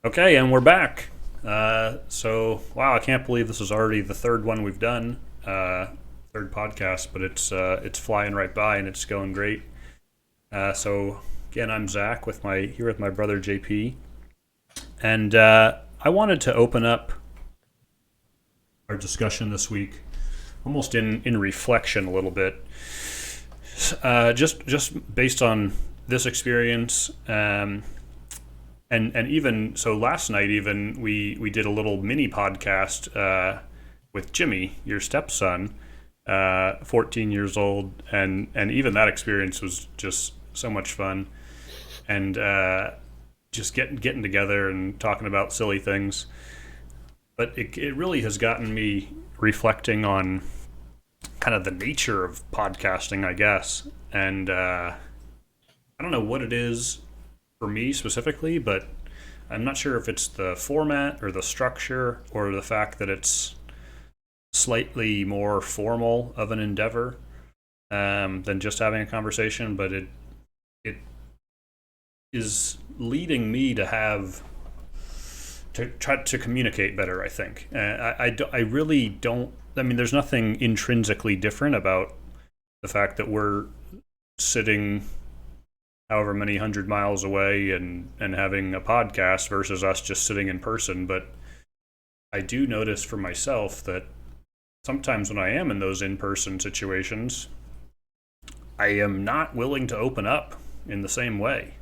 Okay, and we're back. Wow, I can't believe this is already the third one we've done, third podcast, but it's flying right by and it's going great. Again, I'm Zach with my brother JP, and I wanted to open up our discussion this week, almost in reflection a little bit, just based on this experience. And even so, last night even we did a little mini podcast with Jimmy, your stepson, 14 years old, and even that experience was just so much fun, and just getting together and talking about silly things. But it really has gotten me reflecting on kind of the nature of podcasting, I guess, and I don't know what it is for me specifically, but I'm not sure if it's the format or the structure or the fact that it's slightly more formal of an endeavor than just having a conversation. But it is leading me to have to try to communicate better. I think I really don't. I mean, there's nothing intrinsically different about the fact that we're sitting however many 100 miles away and having a podcast versus us just sitting in person. But I do notice for myself that sometimes when I am in those in person situations, I am not willing to open up in the same way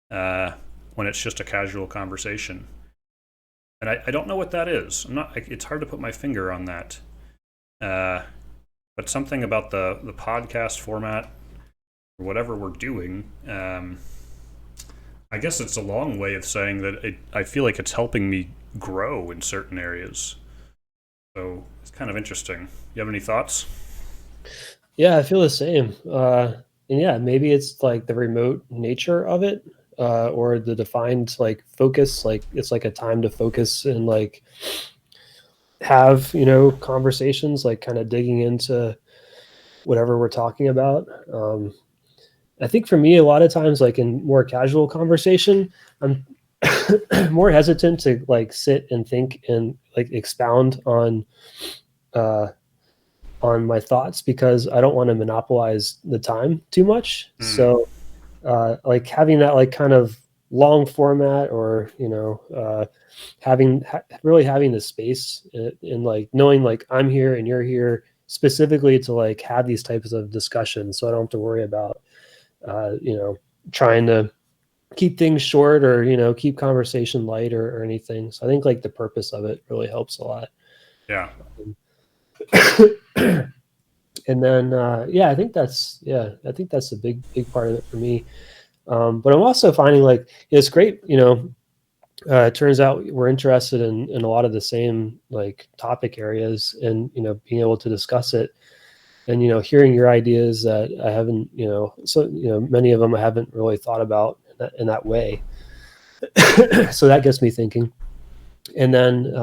when it's just a casual conversation. And I don't know what that is. It's hard to put my finger on that. Uh, but something about the podcast format, whatever we're doing, I guess it's a long way of saying that I feel like it's helping me grow in certain areas. So it's kind of interesting. You have any thoughts? Yeah, I feel the same. And yeah, maybe it's like the remote nature of it, or the defined like focus, like it's like a time to focus and like have, conversations, like kind of digging into whatever we're talking about. I think for me, a lot of times, like in more casual conversation, I'm more hesitant to like sit and think and like expound uh, on my thoughts because I don't want to monopolize the time too much. Hmm. So, like having that like kind of long format, or really having the space and like knowing like I'm here and you're here specifically to like have these types of discussions, so I don't have to worry about uh, you know trying to keep things short, or keep conversation light, or anything. So I think like the purpose of it really helps a lot. Yeah. And then I think that's a big part of it for me. But I'm also finding like it's great, it turns out we're interested in a lot of the same like topic areas, and being able to discuss it, and hearing your ideas that I haven't, many of them I haven't really thought about in that way. So that gets me thinking. And then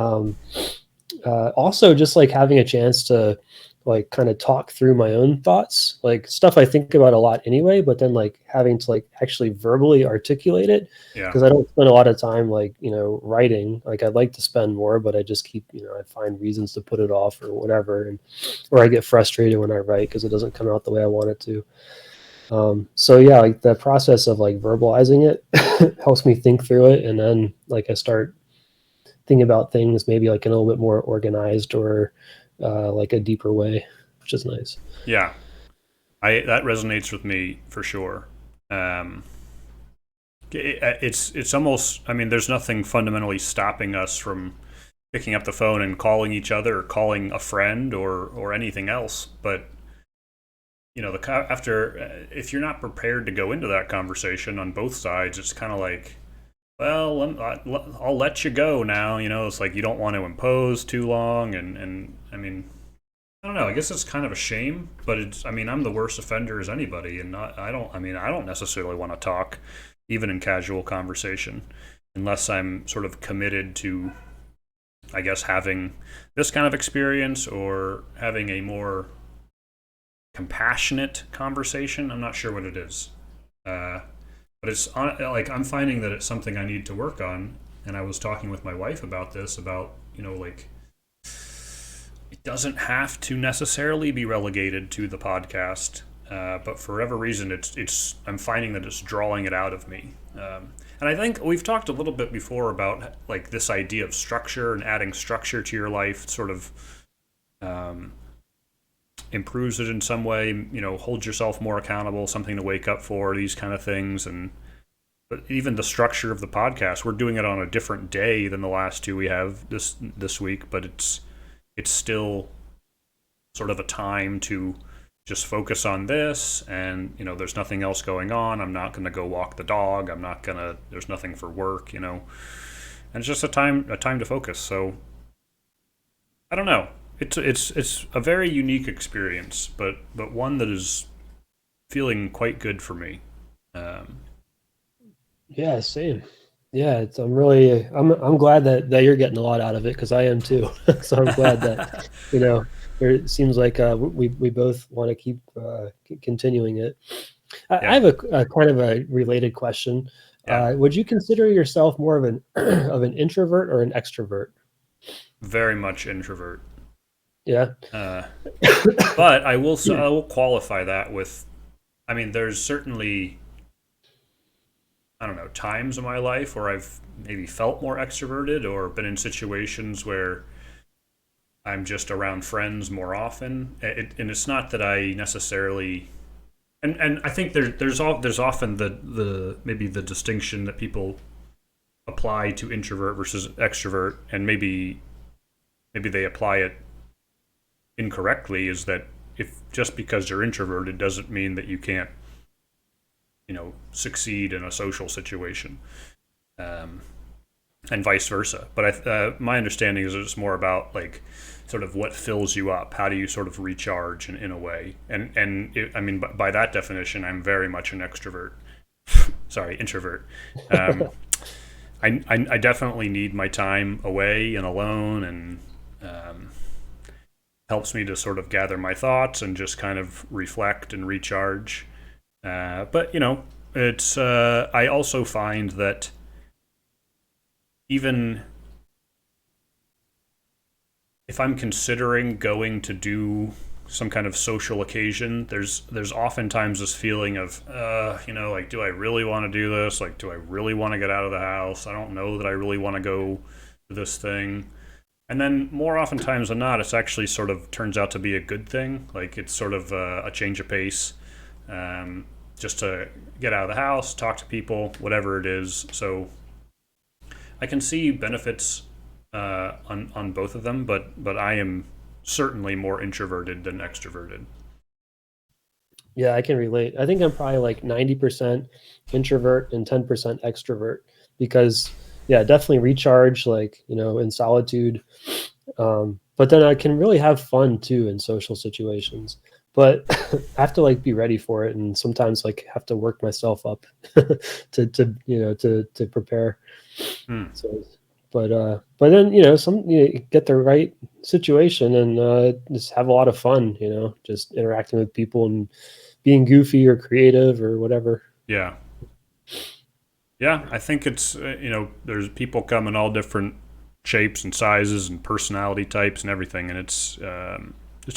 also just like having a chance to like kind of talk through my own thoughts, like stuff I think about a lot anyway, but then like having to like actually verbally articulate it, Yeah. because I don't spend a lot of time like writing. Like I'd like to spend more, but I just keep, I find reasons to put it off or whatever, and or I get frustrated when I write because it doesn't come out the way I want it to. So yeah, like the process of like verbalizing it helps me think through it, and then like I start thinking about things maybe like in a little bit more organized, or like a deeper way, which is nice. Yeah. I That resonates with me for sure. Um, it's almost. I mean, there's nothing fundamentally stopping us from picking up the phone and calling each other or calling a friend or anything else. But after if you're not prepared to go into that conversation on both sides, it's kind of like, well, I'll let you go now. It's like you don't want to impose too long, and I mean, I don't know. I guess it's kind of a shame, but it's. I mean, I'm the worst offender as anybody, and I don't. I mean, I don't necessarily want to talk, even in casual conversation, unless I'm sort of committed to, I guess, having this kind of experience or having a more compassionate conversation. I'm not sure what it is, but it's like I'm finding that it's something I need to work on, and I was talking with my wife about this, about, like, it doesn't have to necessarily be relegated to the podcast, but for whatever reason, it's I'm finding that it's drawing it out of me. And I think we've talked a little bit before about like this idea of structure and adding structure to your life, sort of um, improves it in some way. Hold yourself more accountable, something to wake up for, these kind of things, and but even the structure of the podcast, we're doing it on a different day than the last two we have this week, but it's still sort of a time to just focus on this, and there's nothing else going on. I'm not going to go walk the dog. I'm not going to There's nothing for work, and it's just a time to focus. So I don't know, it's a very unique experience, but one that is feeling quite good for me. um, Yeah, same. Yeah, I'm glad that you're getting a lot out of it because I am too. So I'm glad that, you know, it seems like we both want to keep continuing it. I yeah, have a kind of a related question. yeah, Would you consider yourself more of an of an introvert or an extrovert? very much introvert. Yeah. uh, but I will qualify that with, I mean, there's certainly, I don't know, times in my life where I've maybe felt more extroverted or been in situations where I'm just around friends more often. And it's not that I necessarily, and I think there's often the maybe the distinction that people apply to introvert versus extrovert, and maybe they apply it incorrectly, is that if just because you're introverted doesn't mean that you can't, succeed in a social situation. Um, and vice versa. But my understanding is it's more about like sort of what fills you up. How do you sort of recharge in a way? I mean, by that definition, I'm very much an extrovert. Sorry, introvert. Um, I definitely need my time away and alone, and um, helps me to sort of gather my thoughts and just kind of reflect and recharge. But it's I also find that even if I'm considering going to do some kind of social occasion, there's oftentimes this feeling of, like, do I really want to do this? Like, do I really want to get out of the house? I don't know that I really want to go to this thing. And then more oftentimes than not, it's actually sort of turns out to be a good thing. Like, it's sort of a change of pace, um, just to get out of the house, talk to people, whatever it is. So I can see benefits on both of them, but I am certainly more introverted than extroverted. Yeah, I can relate. I think I'm probably like 90% introvert and 10% extrovert because yeah, definitely recharge like, in solitude. But then I can really have fun too in social situations. But I have to like be ready for it and sometimes like have to work myself up to prepare. Hmm. So but then get the right situation and just have a lot of fun, just interacting with people and being goofy or creative or whatever. Yeah, yeah. I think it's there's people come in all different shapes and sizes and personality types and everything, and it's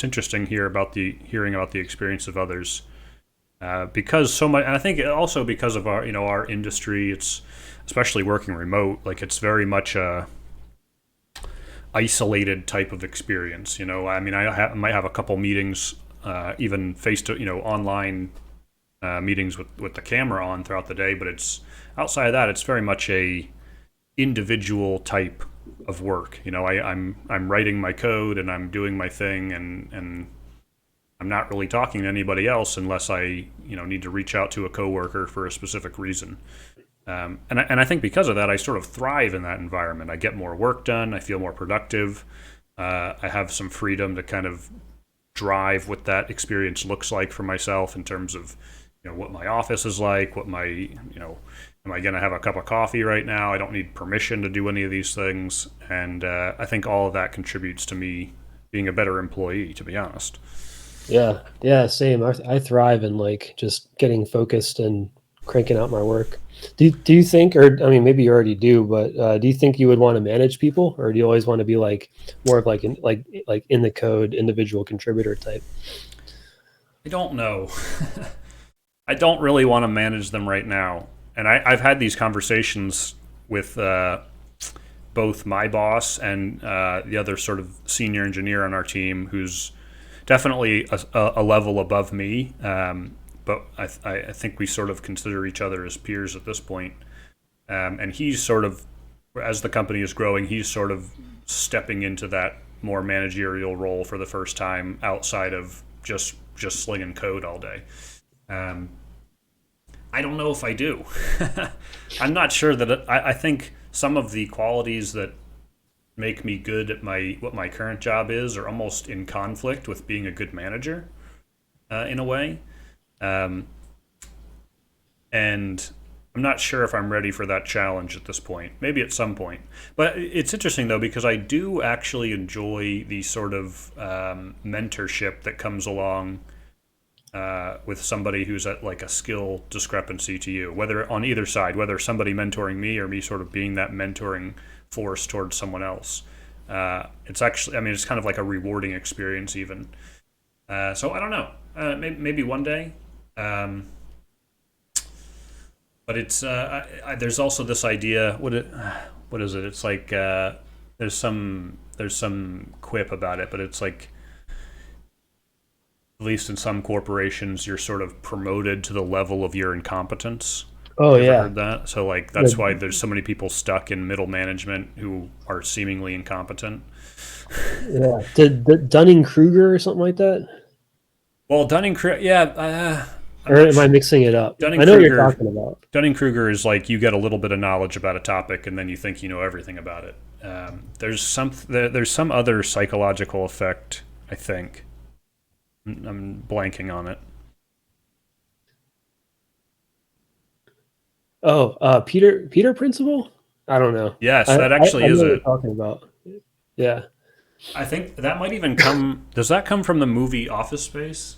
interesting hearing about the experience of others, because so much. And I think also because of our industry, it's especially working remote. Like, it's very much a isolated type of experience. I mean, might have a couple meetings, even face to online meetings with the camera on throughout the day, but it's outside of that, it's very much a individual type of work. I'm writing my code and I'm doing my thing, and I'm not really talking to anybody else unless I need to reach out to a coworker for a specific reason. And I think because of that, I sort of thrive in that environment. I get more work done. I feel more productive. I have some freedom to kind of drive what that experience looks like for myself in terms of what my office is like, what my am I going to have a cup of coffee right now? I don't need permission to do any of these things, and I think all of that contributes to me being a better employee, to be honest. Yeah, yeah, same. I thrive in like just getting focused and cranking out my work. Do you think, or I mean, maybe you already do, but do you think you would want to manage people, or do you always want to be like more of like like in the code individual contributor type? I don't know. I don't really want to manage them right now. And I've had these conversations with both my boss and the other sort of senior engineer on our team, who's definitely a level above me. But I think we sort of consider each other as peers at this point. And he's sort of, as the company is growing, he's sort of stepping into that more managerial role for the first time outside of just slinging code all day. Um, I don't know if I do. I'm not sure that I think some of the qualities that make me good at my what my current job is are almost in conflict with being a good manager in a way. Um, and I'm not sure if I'm ready for that challenge at this point. Maybe at some point. But it's interesting though because I do actually enjoy the sort of mentorship that comes along with somebody who's at like a skill discrepancy to you, whether on either side, whether somebody mentoring me or me sort of being that mentoring force towards someone else. It's actually, I mean, it's kind of like a rewarding experience even. So I don't know. Maybe one day. Um, but it's there's also this idea. What is it? It's like there's some quip about it, but it's like at least in some corporations, you're sort of promoted to the level of your incompetence. Oh You ever yeah, heard that? So like that's why the, there's so many people stuck in middle management who are seemingly incompetent. yeah, the Dunning Kruger or something like that. Well, yeah, I'm Or not am I sure. mixing it up? Dunning I know what you're Kruger talking about. Dunning Kruger is like you get a little bit of knowledge about a topic and then you think you know everything about it. There's some other psychological effect. I think I'm blanking on it. Oh, Peter Principle? I don't know. Yes, I, that I actually I know is what you're a. talking about. Yeah. I think that might even come. Does that come from the movie Office Space?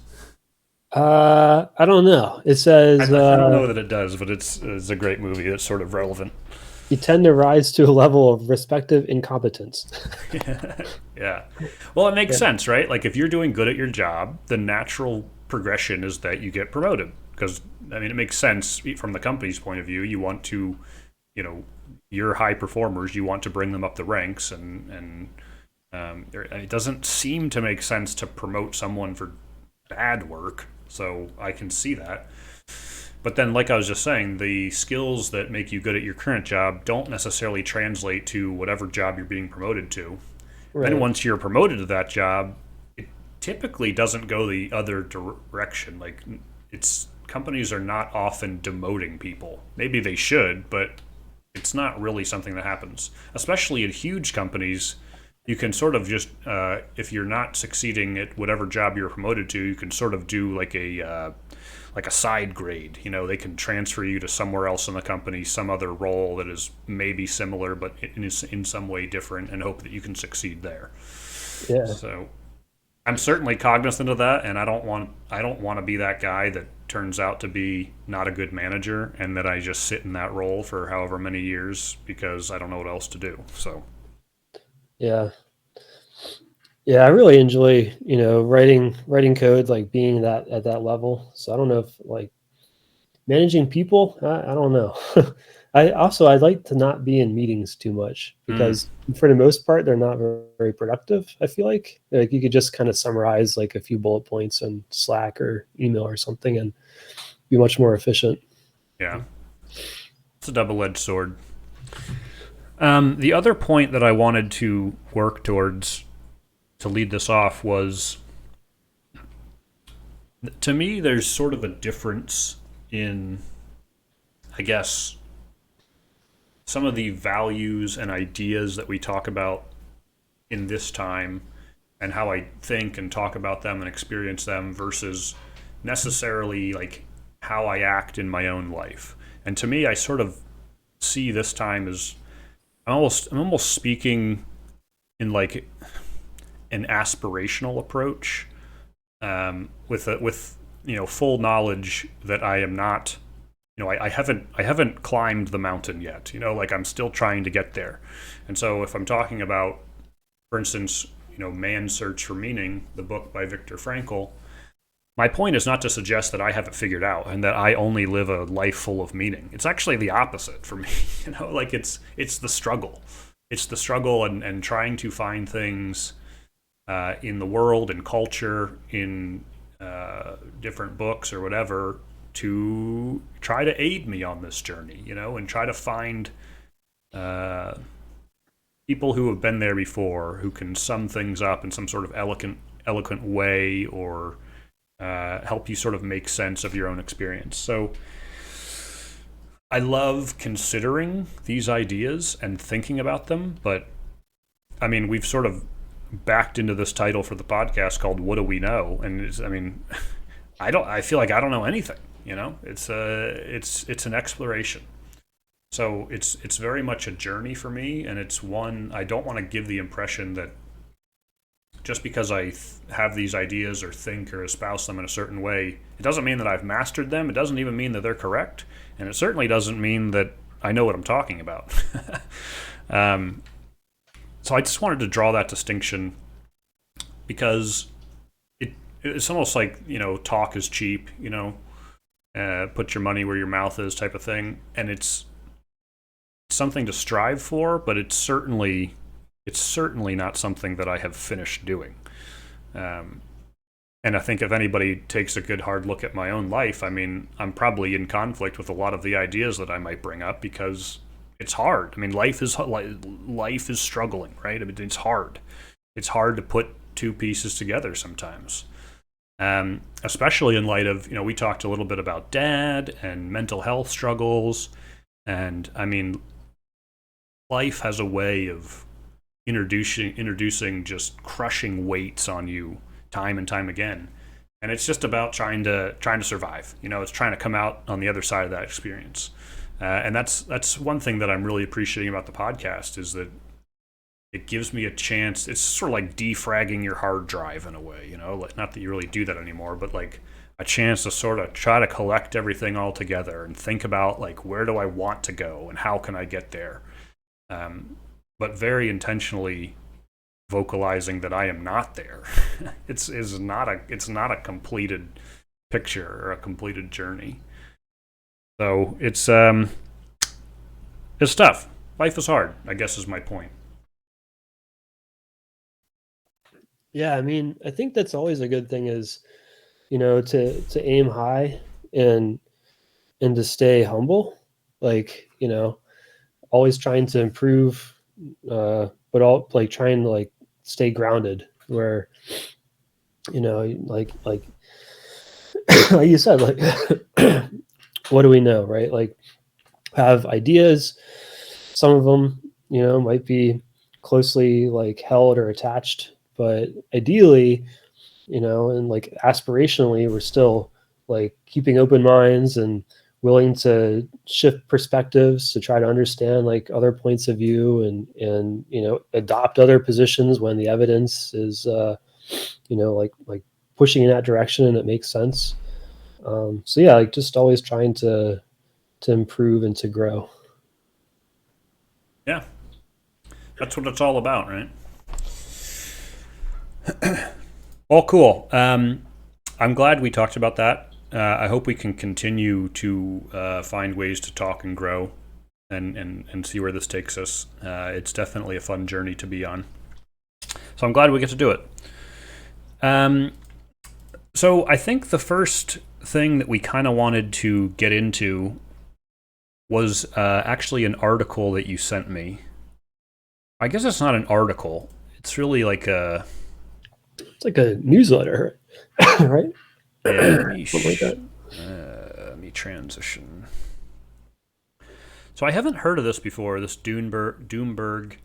I don't know. It says I don't know that it does, but it's a great movie. It's sort of relevant. you tend to rise to a level of respective incompetence. Yeah. Well, it makes Yeah. sense, right? Like if you're doing good at your job, the natural progression is that you get promoted because I mean it makes sense from the company's point of view. You want to, you know, you're high performers. You want to bring them up the ranks, and it doesn't seem to make sense to promote someone for bad work. So I can see that. But then, like I was just saying, the skills that make you good at your current job don't necessarily translate to whatever job you're being promoted to. Then Right. once you're promoted to that job, it typically doesn't go the other direction. Like it's companies are not often demoting people. Maybe they should, but it's not really something that happens. Especially in huge companies, you can sort of just if you're not succeeding at whatever job you're promoted to, you can sort of do like a side grade. You know, they can transfer you to somewhere else in the company, some other role that is maybe similar but in some way different, and hope that you can succeed there. Yeah. So I'm certainly cognizant of that, and I don't want to be that guy that turns out to be not a good manager, and that I just sit in that role for however many years because I don't know what else to do. So Yeah. Yeah, I really enjoy, writing code, like being that at that level. So I don't know if like managing people, I don't know. I'd like to not be in meetings too much mm, because for the most part they're not very productive. I feel like you could just kind of summarize like a few bullet points in Slack or email or something and be much more efficient. yeah, it's a double-edged sword. The other point that I wanted to work towards to lead this off was, to me, there's sort of a difference in, I guess, some of the values and ideas that we talk about in this time and how I think and talk about them and experience them versus necessarily like how I act in my own life. And to me, I sort of see this time as I'm almost speaking in like an aspirational approach with full knowledge that I am not I haven't climbed the mountain yet. Like I'm still trying to get there. And so if I'm talking about, for instance, Man's Search for Meaning, the book by Viktor Frankl, my point is not to suggest that I have it figured out and that I only live a life full of meaning. It's actually the opposite for me. Like it's the struggle. It's the struggle and trying to find things in the world and culture, in different books or whatever, to try to aid me on this journey, and try to find uh, people who have been there before, who can sum things up in some sort of eloquent way, or help you sort of make sense of your own experience. So I love considering these ideas and thinking about them, but I mean, we've sort of backed into this title for the podcast called "What Do We Know?" And I mean, I feel like I don't know anything. It's an exploration. So it's very much a journey for me, and it's one I don't want to give the impression that just because I have these ideas or think or espouse them in a certain way, it doesn't mean that I've mastered them. It doesn't even mean that they're correct, and it certainly doesn't mean that I know what I'm talking about. um, so I just wanted to draw that distinction because it's almost like talk is cheap. Put your money where your mouth is type of thing, and it's something to strive for, but it's certainly not something that I have finished doing. Um, and I think if anybody takes a good hard look at my own life, I mean, I'm probably in conflict with a lot of the ideas that I might bring up because it's hard. I mean, life is struggling, right? I mean, it's hard. It's hard to put two pieces together sometimes. Especially in light of, we talked a little bit about dad and mental health struggles. And I mean, life has a way of introducing just crushing weights on you time and time again. And it's just about trying to survive. It's trying to come out on the other side of that experience. And that's one thing that I'm really appreciating about the podcast is that it gives me a chance. It's sort of like defragging your hard drive in a way, like, not that you really do that anymore, but like a chance to sort of try to collect everything all together and think about like, where do I want to go and how can I get there? But very intentionally vocalizing that I am not there. It's not a completed picture or a completed journey. So it's tough. Life is hard, I guess, is my point. Yeah, I mean, I think that's always a good thing is, to aim high and to stay humble, like, always trying to improve, but all like trying to like stay grounded where, like like you said, like what do we know, right? Like have ideas, some of them, might be closely like held or attached, but ideally, and like aspirationally, we're still like keeping open minds and willing to shift perspectives to try to understand like other points of view and adopt other positions when the evidence is like pushing in that direction and it makes sense. So yeah, like just always trying to improve and to grow. Yeah, that's what it's all about, right? Well, cool. I'm glad we talked about that. I hope we can continue to find ways to talk and grow and see where this takes us. It's definitely a fun journey to be on. So I'm glad we get to do it. Um, so I think the first thing that we kind of wanted to get into was actually an article that you sent me. I guess it's not an article. It's really like a It's like a newsletter, right? yeah. Let me Something like that. let me transition. So I haven't heard of this before. This Doomberg.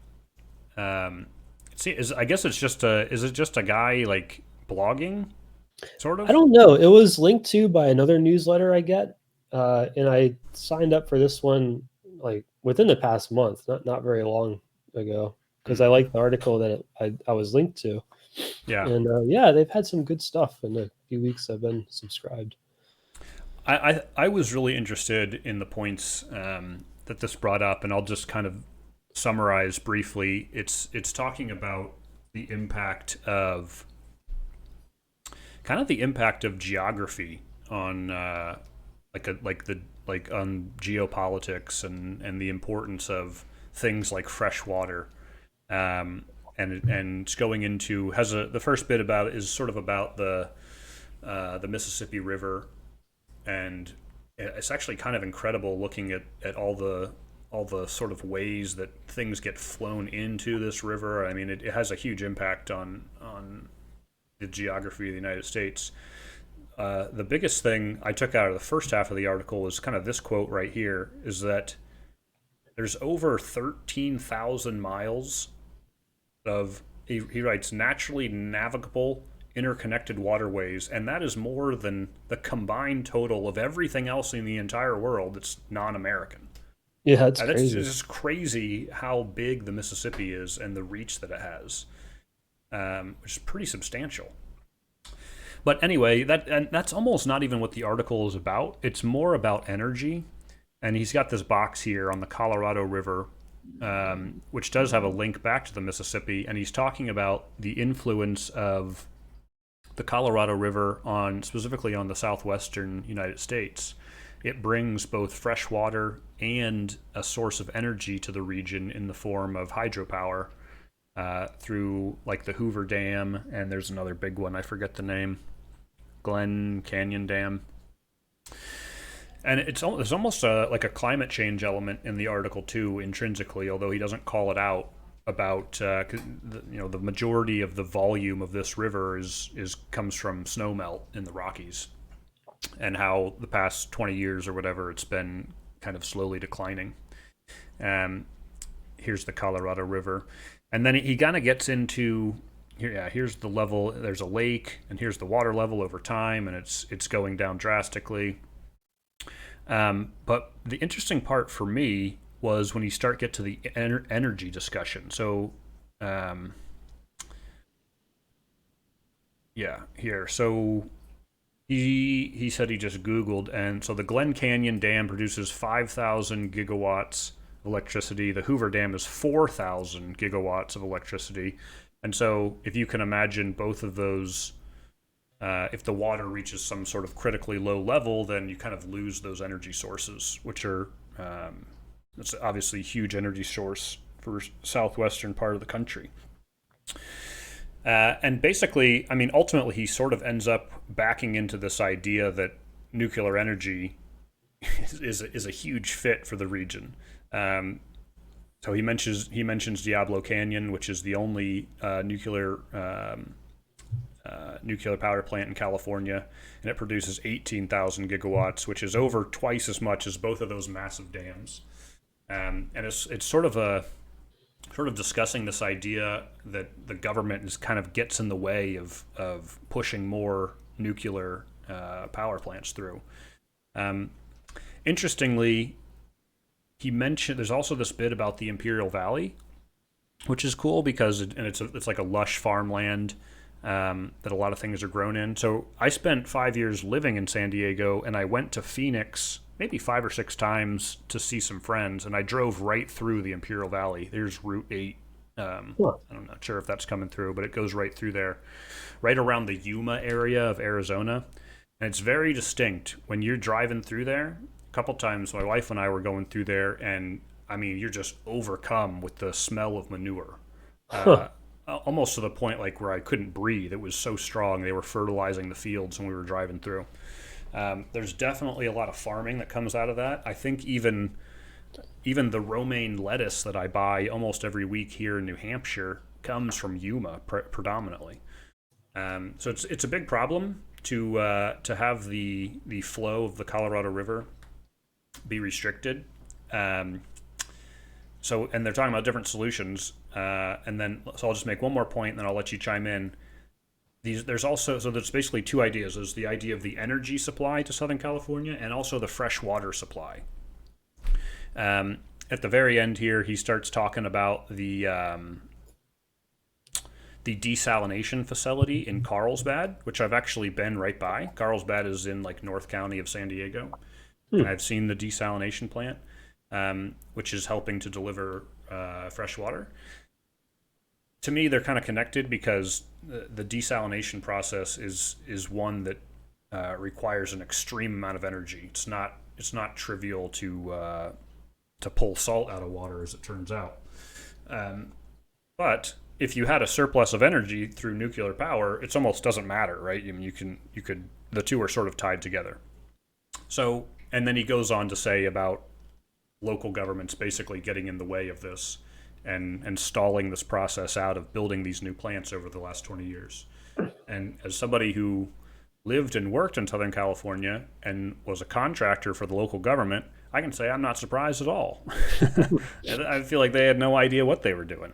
Um, see, I guess it's just a. Is it just a guy like blogging, sort I of? don't know. It was linked to by another newsletter I get, and I signed up for this one like within the past month, not very long ago, because I Hmm. liked the article that I was linked to, Yeah, and yeah, they've had some good stuff in the few weeks I've been subscribed. I was really interested in the points that this brought up, and I'll just kind of summarize briefly. It's talking about the impact of the impact of geography on like on geopolitics and the importance of things like fresh water. And it's going into has a the first bit about it is sort of about the Mississippi River, and it's actually kind of incredible looking at all the sort of ways that things get flown into this river. I mean, it has a huge impact on the geography of the United States. The biggest thing I took out of the first half of the article is kind of this quote right here: is that there's over 13,000 miles of, he writes, naturally navigable interconnected waterways, and that is more than the combined total of everything else in the entire world that's non-American. Yeah, that's That's crazy. just crazy how big the Mississippi is and the reach that it has, which is pretty substantial. But anyway, that's almost not even what the article is about. It's more about energy, and he's got this box here on the Colorado River, which does have a link back to the Mississippi, and he's talking about the influence of the Colorado River on specifically on the southwestern United States. It brings both fresh water and a source of energy to the region in the form of hydropower through like the Hoover Dam, and there's another big one, I forget the name, Glen Canyon Dam. And there's almost like a climate change element in the article too, intrinsically, although he doesn't call it out about the majority of the volume of this river is comes from snowmelt in the Rockies, and how the past 20 years or whatever it's been kind of slowly declining. Um, Here's the Colorado River, and then he kind of gets into here. Yeah, here's the level. There's a lake, and here's the water level over time, and it's going down drastically. But the interesting part for me was when you start get to the energy discussion. So, um, yeah, here. So he said he just Googled, and so the Glen Canyon Dam produces 5,000 gigawatts of electricity. The Hoover Dam is 4,000 gigawatts of electricity. And so if you can imagine both of those, if the water reaches some sort of critically low level, then you kind of lose those energy sources, which are it's obviously a huge energy source for southwestern part of the country. And basically, I mean, ultimately, he sort of ends up backing into this idea that nuclear energy is a huge fit for the region. Um, so he mentions Diablo Canyon, which is the only nuclear power plant in California, and it produces 18,000 gigawatts, which is over twice as much as both of those massive dams. And it's sort of discussing this idea that the government is kind of gets in the way of pushing more nuclear power plants through. Um, Interestingly, he mentioned there's also this bit about the Imperial Valley, which is cool because it's like a lush farmland that a lot of things are grown in. So I spent 5 years living in San Diego, and I went to Phoenix maybe 5 or 6 times to see some friends, and I drove right through the Imperial Valley. There's Route 8. Huh. I'm not sure if that's coming through, but it goes right through there, right around the Yuma area of Arizona. And it's very distinct when you're driving through there. A couple times, my wife and I were going through there, and I mean, you're just overcome with the smell of manure. Huh. Almost to the point like where I couldn't breathe. It was so strong. They were fertilizing the fields when we were driving through. There's definitely a lot of farming that comes out of that. I think even the romaine lettuce that I buy almost every week here in New Hampshire comes from Yuma predominantly. So it's a big problem to have the flow of the Colorado River be restricted. Um, and they're talking about different solutions. And then so I'll just make one more point, and then I'll let you chime in. There's also there's basically two ideas. There's the idea of the energy supply to Southern California, and also the fresh water supply. At the very end here, he starts talking about the desalination facility in Carlsbad, which I've actually been right by. Carlsbad is in like North County of San Diego, and Hmm. I've seen the desalination plant, which is helping to deliver fresh water. To me, they're kind of connected because the desalination process is one that requires an extreme amount of energy. It's not trivial to pull salt out of water, as it turns out. Um, but if you had a surplus of energy through nuclear power, it almost doesn't matter, right? I mean, you could the two are sort of tied together. So, and then he goes on to say about local governments basically getting in the way of this and stalling this process out of building these new plants over the last 20 years. And as somebody who lived and worked in Southern California and was a contractor for the local government, I can say I'm not surprised at all. I feel like they had no idea what they were doing.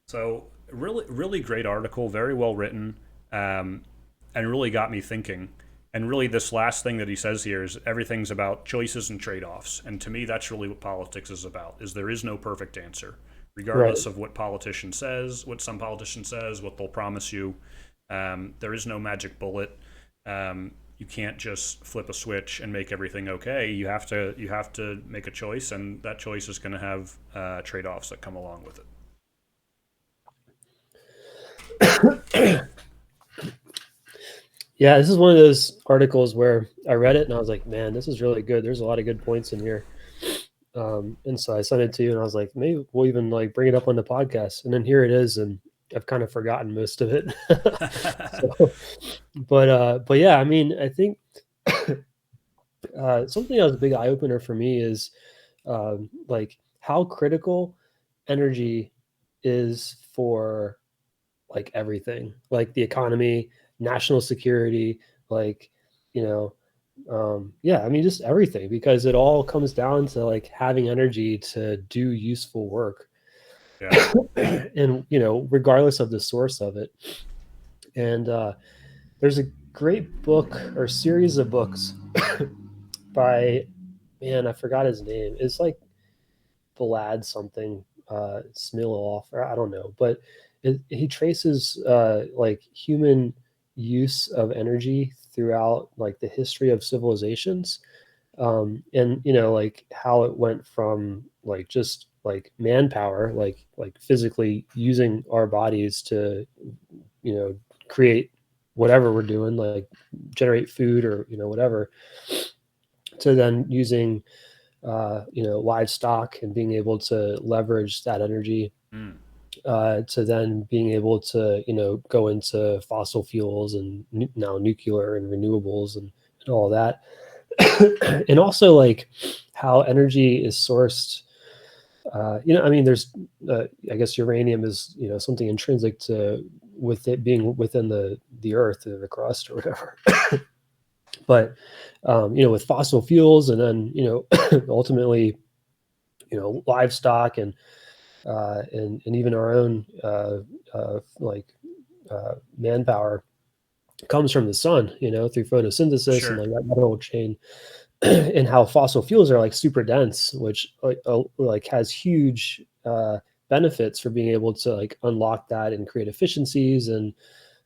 So, really, really great article, very well written, and really got me thinking. And really, this last thing that he says here is everything's about choices and trade-offs. And to me, that's really what politics is about. Is there is no perfect answer, Right. regardless of what politician says, what some politician says, what they'll promise you. There is no magic bullet. You can't just flip a switch and make everything okay. You have to make a choice, and that choice is going to have trade-offs that come along with it. Yeah, this is one of those articles where I read it and I was like, man, this is really good. There's a lot of good points in here. And so I sent it to you and I was like, maybe we'll even like bring it up on the podcast. And then here it is, and I've kind of forgotten most of it. So, but yeah, I mean, I think something that was a big eye opener for me is like how critical energy is for like everything, like the economy, national security, like, you know, yeah, I mean, just everything, because it all comes down to like having energy to do useful work. Yeah. And, regardless of the source of it. And there's a great book or series of books by, man, I forgot his name. It's like Vlad something, Smiloff, or I don't know, but he traces like human use of energy throughout like the history of civilizations, and like how it went from like just like manpower, like physically using our bodies to you know create whatever we're doing, like generate food or whatever, to then using livestock and being able to leverage that energy, Mm. to then being able to go into fossil fuels and now nuclear and renewables and all that. And also like how energy is sourced. I mean, there's I guess uranium is something intrinsic to with it being within the earth or the crust or whatever. But with fossil fuels, and then ultimately livestock, and even our own like manpower comes from the sun, through photosynthesis and Sure. like that whole chain. And how fossil fuels are like super dense, which like has huge benefits for being able to like unlock that and create efficiencies,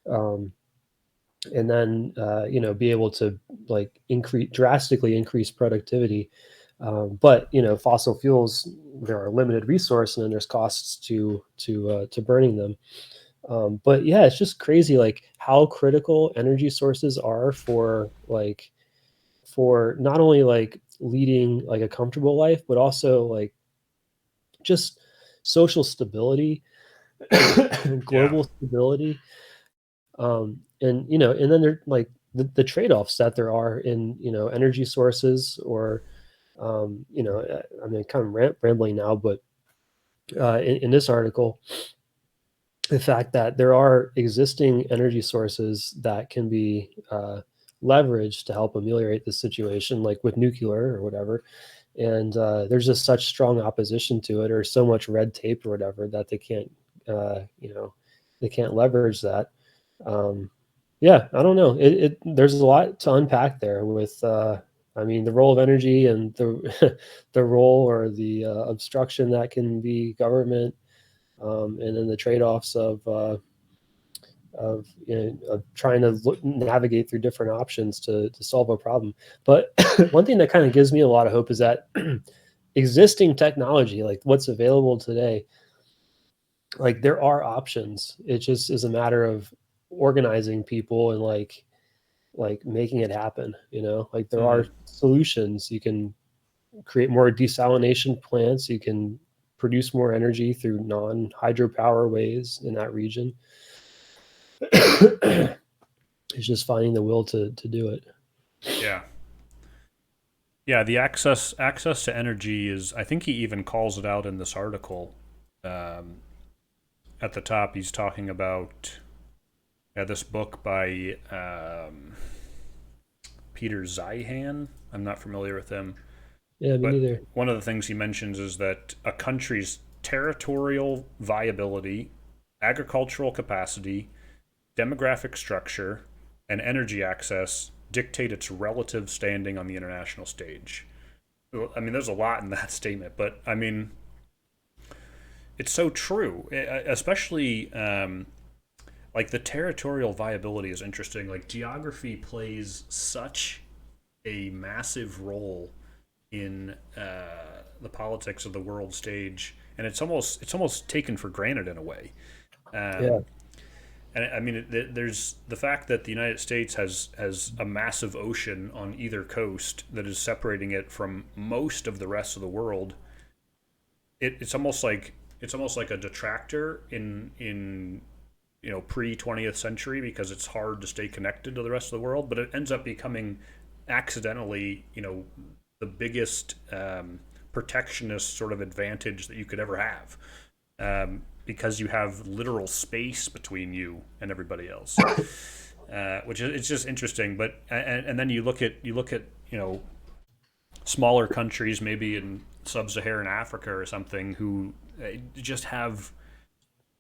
um, and then be able to like drastically increase productivity. But fossil fuels, there are limited resource, and then there's costs to burning them. But yeah, it's just crazy like how critical energy sources are for not only like leading like a comfortable life, but also like just social stability, Yeah. global stability. And and then there like the trade-offs that there are in energy sources, or I mean, kind of rambling now, but in this article, the fact that there are existing energy sources that can be leveraged to help ameliorate the situation, like with nuclear or whatever. And there's just such strong opposition to it, or so much red tape or whatever, that they can't, they can't leverage that. Um, yeah, I don't know. There's a lot to unpack there with, I mean, the role of energy and the the role or the obstruction that can be government, and then the trade-offs of of trying to navigate through different options to solve a problem. But one thing that kind of gives me a lot of hope is that existing technology, like what's available today, like there are options. It just is a matter of organizing people and like making it happen. Like there are Mm, solutions. You can create more desalination plants. You can produce more energy through non-hydropower ways in that region. It's just finding the will to do it. yeah. Yeah, the access to energy is. I think he even calls it out in this article. Um, at the top, he's talking about this book by Peter Zeihan. I'm not familiar with him, Yeah, me but neither. one of the things he mentions is that a country's territorial viability, agricultural capacity, demographic structure, and energy access dictate its relative standing on the international stage. I mean, there's a lot in that statement, but I mean, it's so true, especially like the territorial viability is interesting. Like geography plays such a massive role in the politics of the world stage, and it's almost taken for granted in a way. Yeah, Um, and I mean, there's the fact that the United States has a massive ocean on either coast that is separating it from most of the rest of the world. It's almost like a detractor in pre 20th century because it's hard to stay connected to the rest of the world, but it ends up becoming accidentally the biggest protectionist sort of advantage that you could ever have, because you have literal space between you and everybody else, which is it's just interesting. But and then you look at smaller countries, maybe in sub-Saharan Africa or something, who just have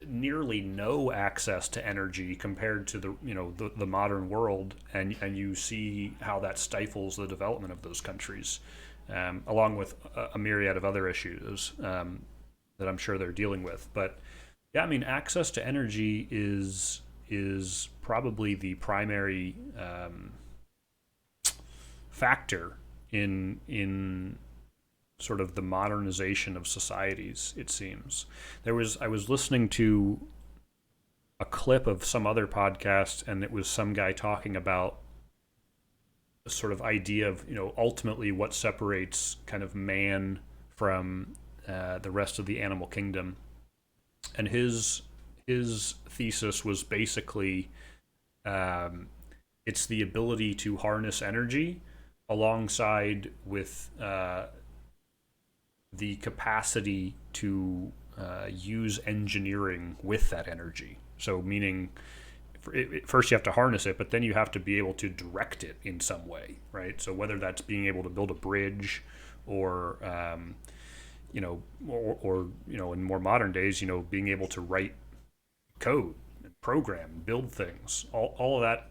nearly no access to energy compared to the modern world, and you see how that stifles the development of those countries, along with a myriad of other issues that I'm sure they're dealing with. But yeah, I mean, access to energy is probably the primary factor in sort of the modernization of societies. It seems I was listening to a clip of some other podcast, and it was some guy talking about a sort of idea of ultimately what separates kind of man from the rest of the animal kingdom, and his thesis was basically it's the ability to harness energy alongside with the capacity to use engineering with that energy. So, meaning, first you have to harness it, but then you have to be able to direct it in some way, right? So, whether that's being able to build a bridge, or in more modern days, being able to write code, program, build things. All of that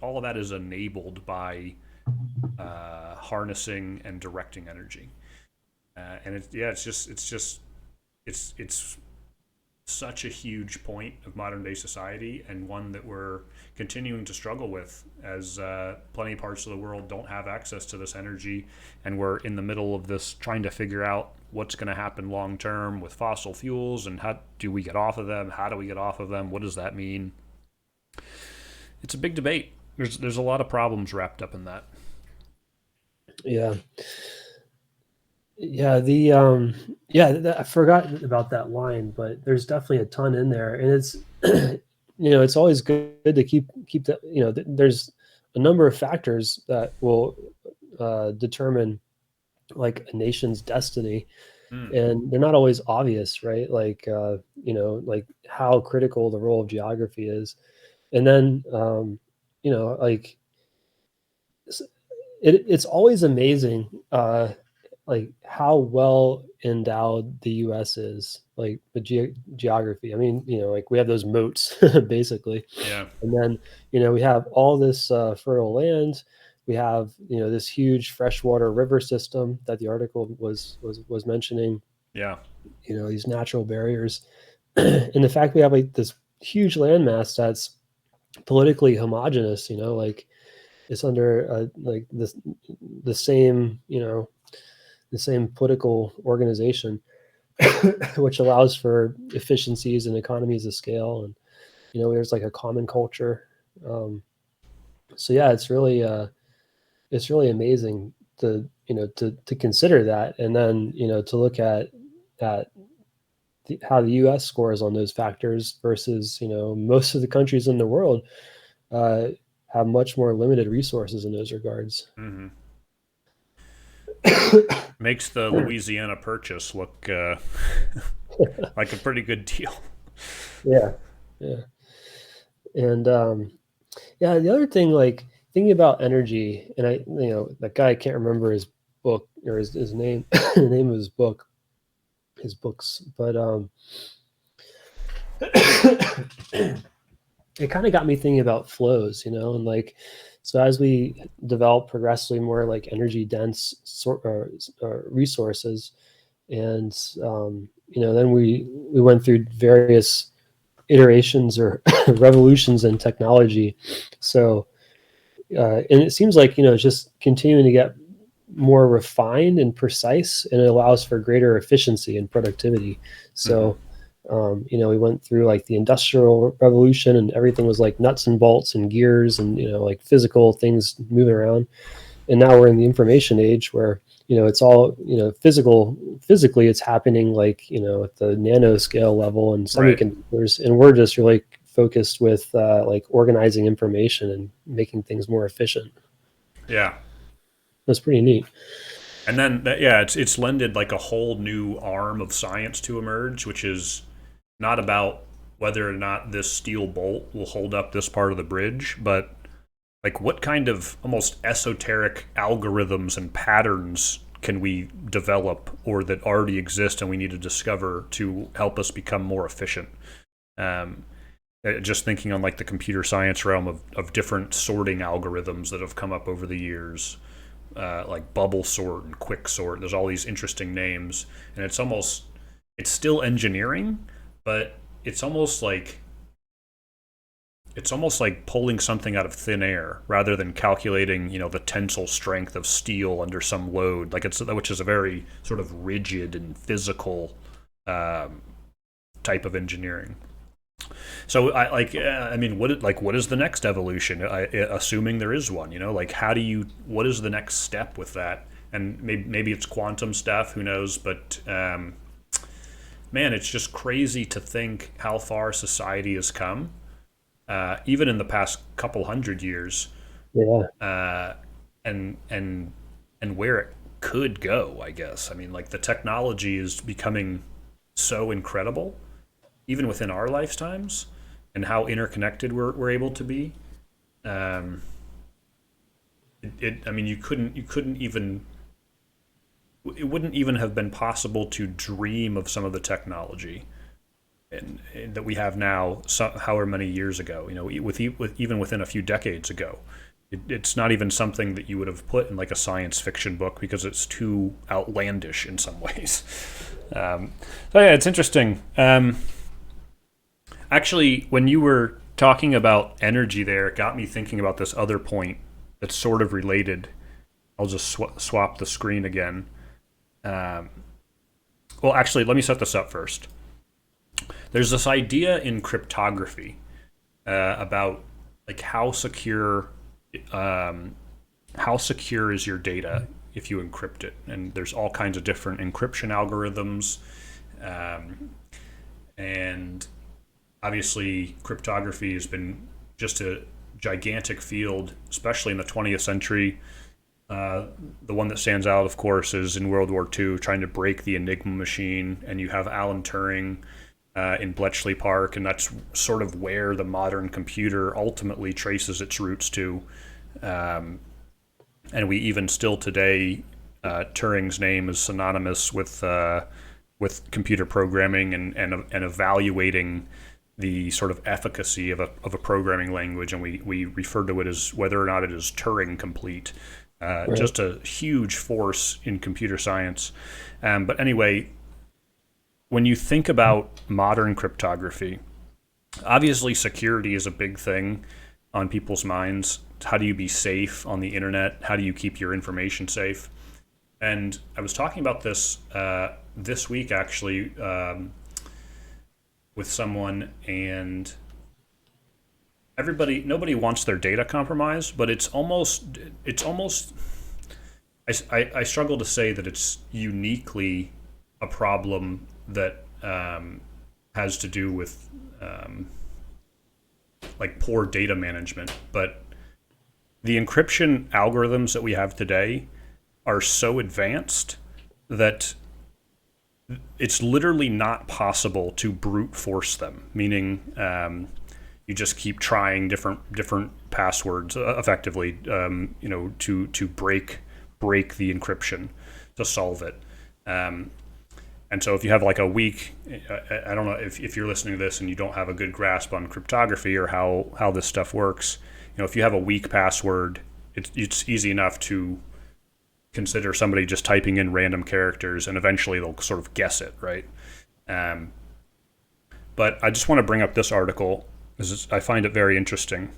all of that is enabled by harnessing and directing energy. And it's such a huge point of modern day society, and one that we're continuing to struggle with, as plenty of parts of the world don't have access to this energy, and we're in the middle of this trying to figure out what's going to happen long term with fossil fuels, and how do we get off of them? How do we get off of them? What does that mean? It's a big debate. There's a lot of problems wrapped up in that. yeah, yeah. I forgot about that line, but there's definitely a ton in there, and it's it's always good to keep that. There's a number of factors that will determine like a nation's destiny, Mm, and they're not always obvious, right? Like how critical the role of geography is, and then like it's always amazing like how well endowed the US is, like the geography. I mean, like we have those moats basically, yeah, and then we have all this fertile land. We have this huge freshwater river system that the article was mentioning. yeah, These natural barriers, and the fact we have like this huge landmass that's politically homogenous, like it's under like the same, the same political organization, which allows for efficiencies and economies of scale. And, there's like a common culture. Um, so yeah, it's really amazing to, to consider that. And then, to look at how the U.S. scores on those factors versus, most of the countries in the world uh, have much more limited resources in those regards. Hmm. Makes the Louisiana Purchase look like a pretty good deal. Yeah, yeah, and yeah. The other thing, like thinking about energy, and that guy, I can't remember his book or his name, the name of his book, his books, but it kind of got me thinking about flows, and like, so as we develop progressively more like energy dense resources, and then we went through various iterations or revolutions in technology. So and it seems like it's just continuing to get more refined and precise, and it allows for greater efficiency and productivity. Hmm. So we went through like the industrial revolution, and everything was like nuts and bolts and gears, and like physical things moving around. And now we're in the information age where it's all physically it's happening like at the nanoscale level and Right. semiconductors, and we're just really focused with like organizing information and making things more efficient. Yeah. That's pretty neat. And then yeah, it's lended like a whole new arm of science to emerge, which is not about whether or not this steel bolt will hold up this part of the bridge, but like what kind of almost esoteric algorithms and patterns can we develop or that already exist and we need to discover to help us become more efficient. Um, just thinking on like the computer science realm of different sorting algorithms that have come up over the years, like bubble sort and quick sort. There's all these interesting names, and it's still engineering, but it's almost like pulling something out of thin air rather than calculating, the tensile strength of steel under some load. Like which is a very sort of rigid and physical um, type of engineering. So I mean, what is the next evolution? Assuming there is one, like what is the next step with that? And maybe it's quantum stuff. Who knows? But man, it's just crazy to think how far society has come, even in the past couple hundred years, Yeah, uh, and where it could go. I guess. I mean, like the technology is becoming so incredible, even within our lifetimes, and how interconnected we're able to be. Um, I mean, you couldn't even. It wouldn't even have been possible to dream of some of the technology and that we have now, however many years ago. With even within a few decades ago, it's not even something that you would have put in like a science fiction book because it's too outlandish in some ways. So yeah, it's interesting. Actually, when you were talking about energy there, it got me thinking about this other point that's sort of related. I'll just swap the screen again. Um, well, actually, let me set this up first. There's this idea in cryptography about like um, how secure is your data if you encrypt it, and there's all kinds of different encryption algorithms, um, and obviously cryptography has been just a gigantic field, especially in the 20th century. The one that stands out, of course, is in World War II, trying to break the Enigma machine, and you have Alan Turing in Bletchley Park, and that's sort of where the modern computer ultimately traces its roots to. Um, and we even still today, Turing's name is synonymous with computer programming and evaluating the sort of efficacy of a programming language, and we refer to it as whether or not it is Turing complete. right. Just a huge force in computer science. But anyway, when you think about modern cryptography, Obviously, security is a big thing on people's minds. How do you be safe on the internet? How do you keep your information safe? And I was talking about this this week actually with someone, and nobody wants their data compromised, but it's almost I struggle to say that it's uniquely a problem that has to do with like poor data management. But the encryption algorithms that we have today are so advanced that it's literally not possible to brute force them. Meaning, you just keep trying different passwords effectively, to break the encryption to solve it. Um, and so if you have like a weak, I don't know if you're listening to this and you don't have a good grasp on cryptography or how this stuff works. If you have a weak password, it's easy enough to consider somebody just typing in random characters, and eventually they'll sort of guess it, right? Um, but I just want to bring up this article because I find it very interesting.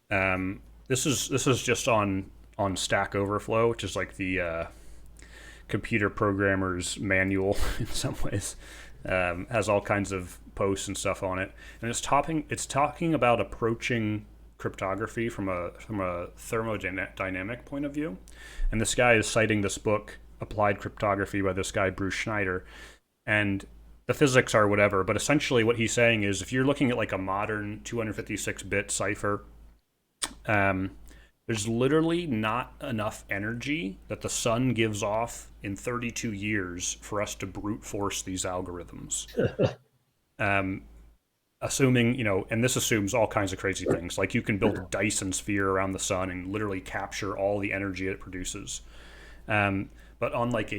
This is just on Stack Overflow, which is like the computer programmer's manual in some ways. Has all kinds of posts and stuff on it, and it's talking about approaching cryptography from a thermodynamic point of view. And this guy is citing this book, Applied Cryptography, by this guy Bruce Schneider, and the physics are whatever, but essentially what he's saying is if you're looking at like a modern 256-bit cipher, um, there's literally not enough energy that the sun gives off in 32 years for us to brute force these algorithms. Um, Assuming, and this assumes all kinds of crazy things. Like you can build a Dyson sphere around the sun and literally capture all the energy it produces. But on like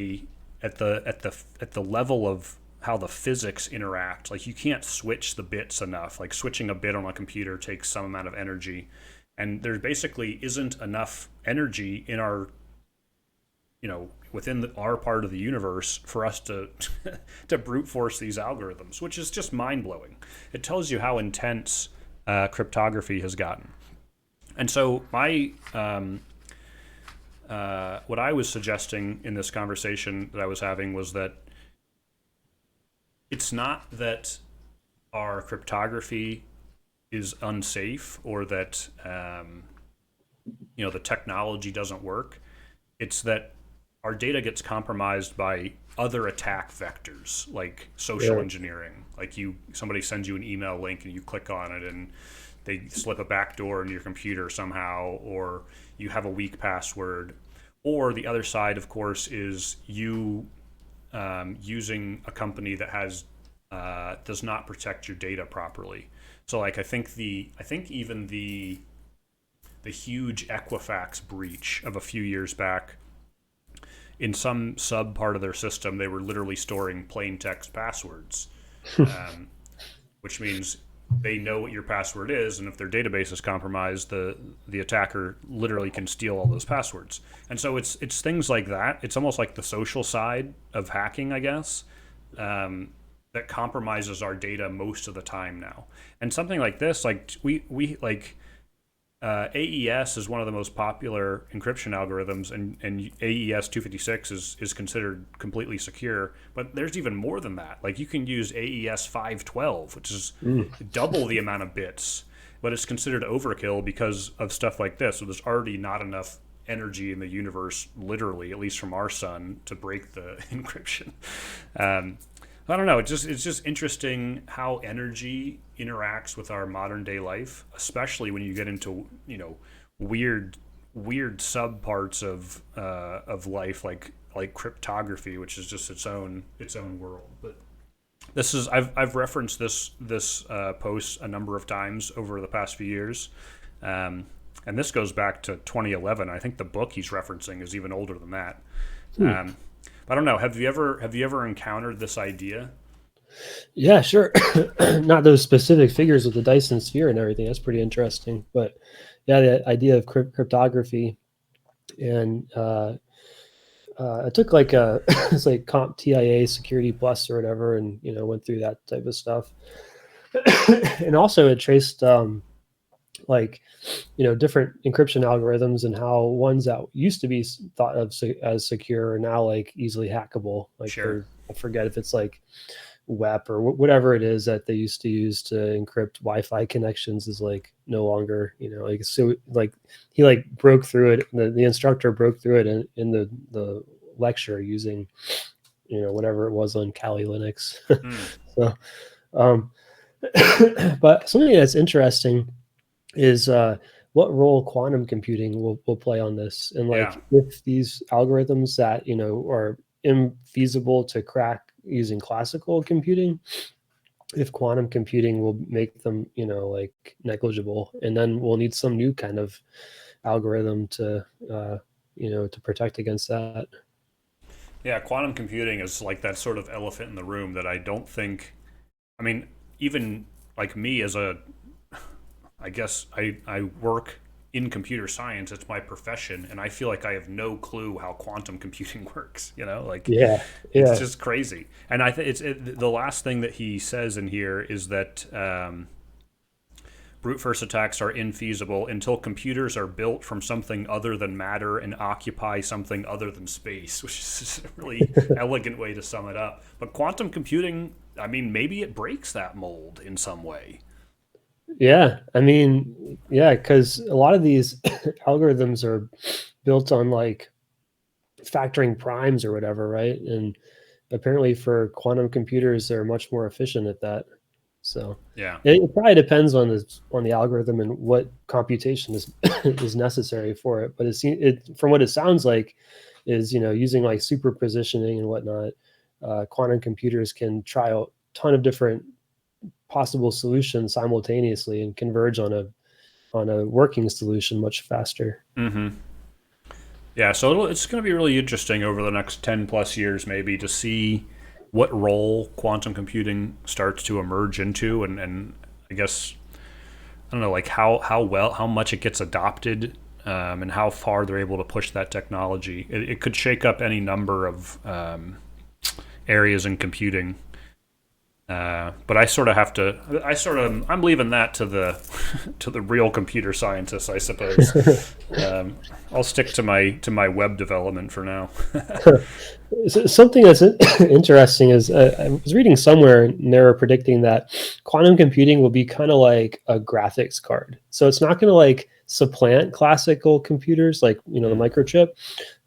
at the level of how the physics interact, like you can't switch the bits enough. Like switching a bit on a computer takes some amount of energy, and there basically isn't enough energy in our within our part of the universe for us to to brute force these algorithms, which is just mind blowing. It tells you how intense cryptography has gotten. And so my what I was suggesting in this conversation that I was having was that it's not that our cryptography is unsafe or that the technology doesn't work. It's that our data gets compromised by other attack vectors like social Yeah. engineering. Like somebody sends you an email link and you click on it and they slip a backdoor into your computer somehow, or you have a weak password. Or the other side, of course, is you using a company that does not protect your data properly. So, like, I think even the huge Equifax breach of a few years back, in some sub part of their system, they were literally storing plain text passwords, um, which means they know what your password is, and if their database is compromised, the attacker literally can steal all those passwords. And so it's things like that. It's almost like the social side of hacking, I guess, that compromises our data most of the time now. And something like this, like we like AES is one of the most popular encryption algorithms, and AES 256 is considered completely secure. But there's even more than that. Like you can use AES 512, which is Mm. double the amount of bits, but it's considered overkill because of stuff like this. So there's already not enough energy in the universe, literally, at least from our sun, to break the encryption. Um, I don't know. It's just interesting how energy interacts with our modern day life, especially when you get into weird sub parts of life like cryptography, which is just its own world. But I've referenced this post a number of times over the past few years, and this goes back to 2011. I think the book he's referencing is even older than that. Hmm. Um, I don't know. Have you ever encountered this idea? Yeah, sure. Not those specific figures with the Dyson sphere and everything. That's pretty interesting. But yeah, the idea of cryptography and I took like a it's like Comp TIA Security Plus or whatever, and went through that type of stuff. And also it traced like different encryption algorithms and how ones that used to be thought of as secure are now like easily hackable. Like Sure. I forget if it's like WEP or whatever it is that they used to use to encrypt Wi-Fi connections is like no longer, like, so like he like broke through it. The instructor broke through it in the lecture using, whatever it was on Kali Linux. Hmm. So, um, but something that's interesting is what role quantum computing will play on this, and Yeah. like if these algorithms that are infeasible to crack using classical computing, if quantum computing will make them like negligible, and then we'll need some new kind of algorithm to to protect against that. Yeah. Quantum computing is like that sort of elephant in the room that I don't think. I mean, even like me as a, I guess I work in computer science. It's my profession, and I feel like I have no clue how quantum computing works. Like Yeah, it's yeah, just crazy. And I think the last thing that he says in here is that brute force attacks are infeasible until computers are built from something other than matter and occupy something other than space, which is a really elegant way to sum it up. But quantum computing, I mean, maybe it breaks that mold in some way. yeah. I mean, yeah, because a lot of these algorithms are built on like factoring primes or whatever, right? And apparently for quantum computers, they're much more efficient at that. So Yeah. it probably depends on the algorithm and what computation is is necessary for it. But it from what it sounds like is using like superpositioning and whatnot. Quantum computers can try a ton of different possible solutions simultaneously and converge on a working solution much faster. Mm-hmm. Yeah, so it's going to be really interesting over the next 10 plus years, maybe, to see what role quantum computing starts to emerge into. And I guess, I don't know, like how much it gets adopted, and how far they're able to push that technology. It could shake up any number of areas in computing. But I sort of have to. I'm leaving that to the to the real computer scientists, I suppose. I'll stick to my web development for now. Something that's interesting is I was reading somewhere and they were predicting that quantum computing will be kind of like a graphics card. So it's not going to like supplant classical computers like the Mm. microchip,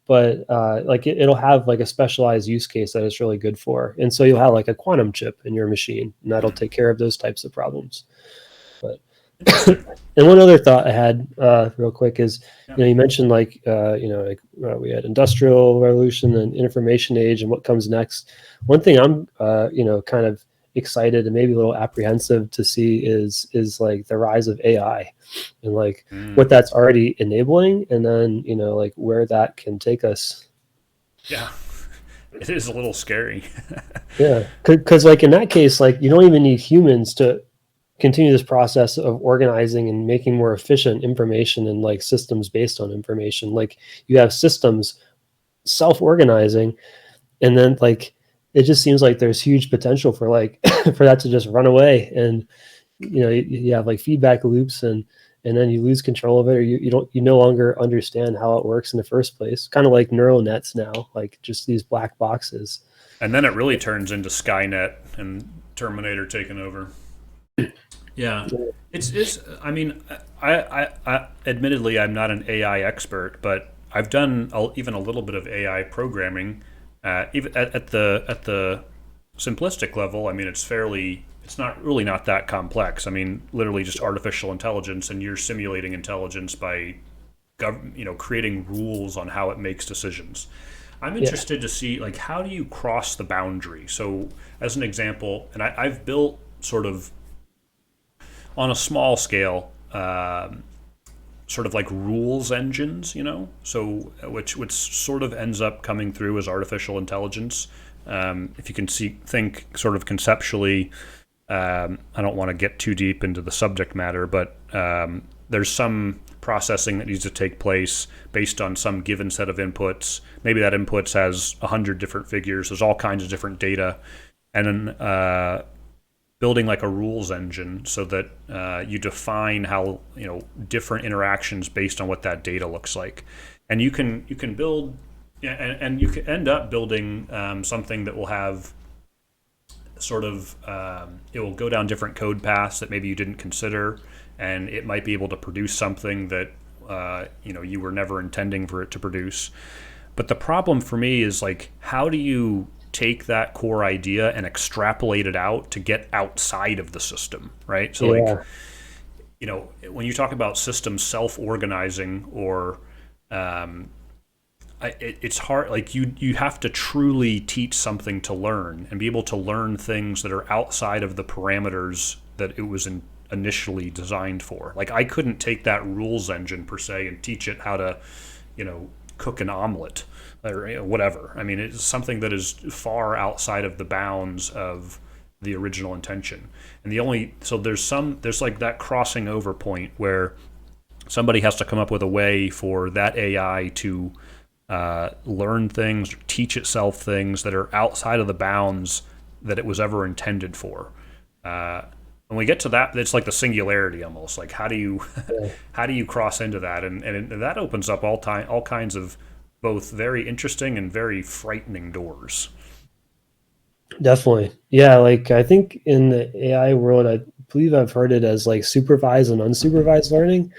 but like it'll have like a specialized use case that it's really good for. And so you'll have like a quantum chip in your machine, and that'll Mm. take care of those types of problems. But Interesting. and one other thought I had real quick is, Yeah. you mentioned like, like we had industrial revolution and information age and what comes next. One thing I'm, kind of excited and maybe a little apprehensive to see is like the rise of AI and like Mm. what that's already enabling, and then, like where that can take us. Yeah. It is a little scary. Yeah. Cause like in that case, like you don't even need humans to continue this process of organizing and making more efficient information and like systems based on information. Like you have systems self-organizing, and then like it just seems like there's huge potential for like for that to just run away, and you have like feedback loops, and then you lose control of it, or you no longer understand how it works in the first place, kind of like neural nets now, like just these black boxes. And then it really turns into Skynet and Terminator taking over. Yeah, it's. I mean, I admittedly I'm not an AI expert, but I've done even a little bit of AI programming, even at the simplistic level. I mean, it's not really not that complex. I mean, literally just artificial intelligence, and you're simulating intelligence by, creating rules on how it makes decisions. I'm Yeah, interested to see like how do you cross the boundary. So, as an example, and I've built sort of on a small scale, sort of like rules engines, so which sort of ends up coming through as artificial intelligence. If you can think sort of conceptually, I don't want to get too deep into the subject matter, but there's some processing that needs to take place based on some given set of inputs. Maybe that inputs has 100 different figures. There's all kinds of different data, and then building like a rules engine so that you define how different interactions based on what that data looks like, and you can build and you can end up building something that will have sort of it will go down different code paths that maybe you didn't consider, and it might be able to produce something that you were never intending for it to produce. But the problem for me is like, how do you take that core idea and extrapolate it out to get outside of the system, right? So like, Yeah. when you talk about systems self-organizing or it's hard. Like you have to truly teach something to learn and be able to learn things that are outside of the parameters that it was initially designed for. Like I couldn't take that rules engine per se and teach it how to, cook an omelet or whatever. I mean, it's something that is far outside of the bounds of the original intention. And there's like that crossing over point where somebody has to come up with a way for that AI to learn things, teach itself things that are outside of the bounds that it was ever intended for. When we get to that, it's like the singularity almost. Like how do you Yeah. how do you cross into that? And that opens up all kinds of both very interesting and very frightening doors. Definitely. Yeah, like I think in the AI world, I believe I've heard it as like supervised and unsupervised learning.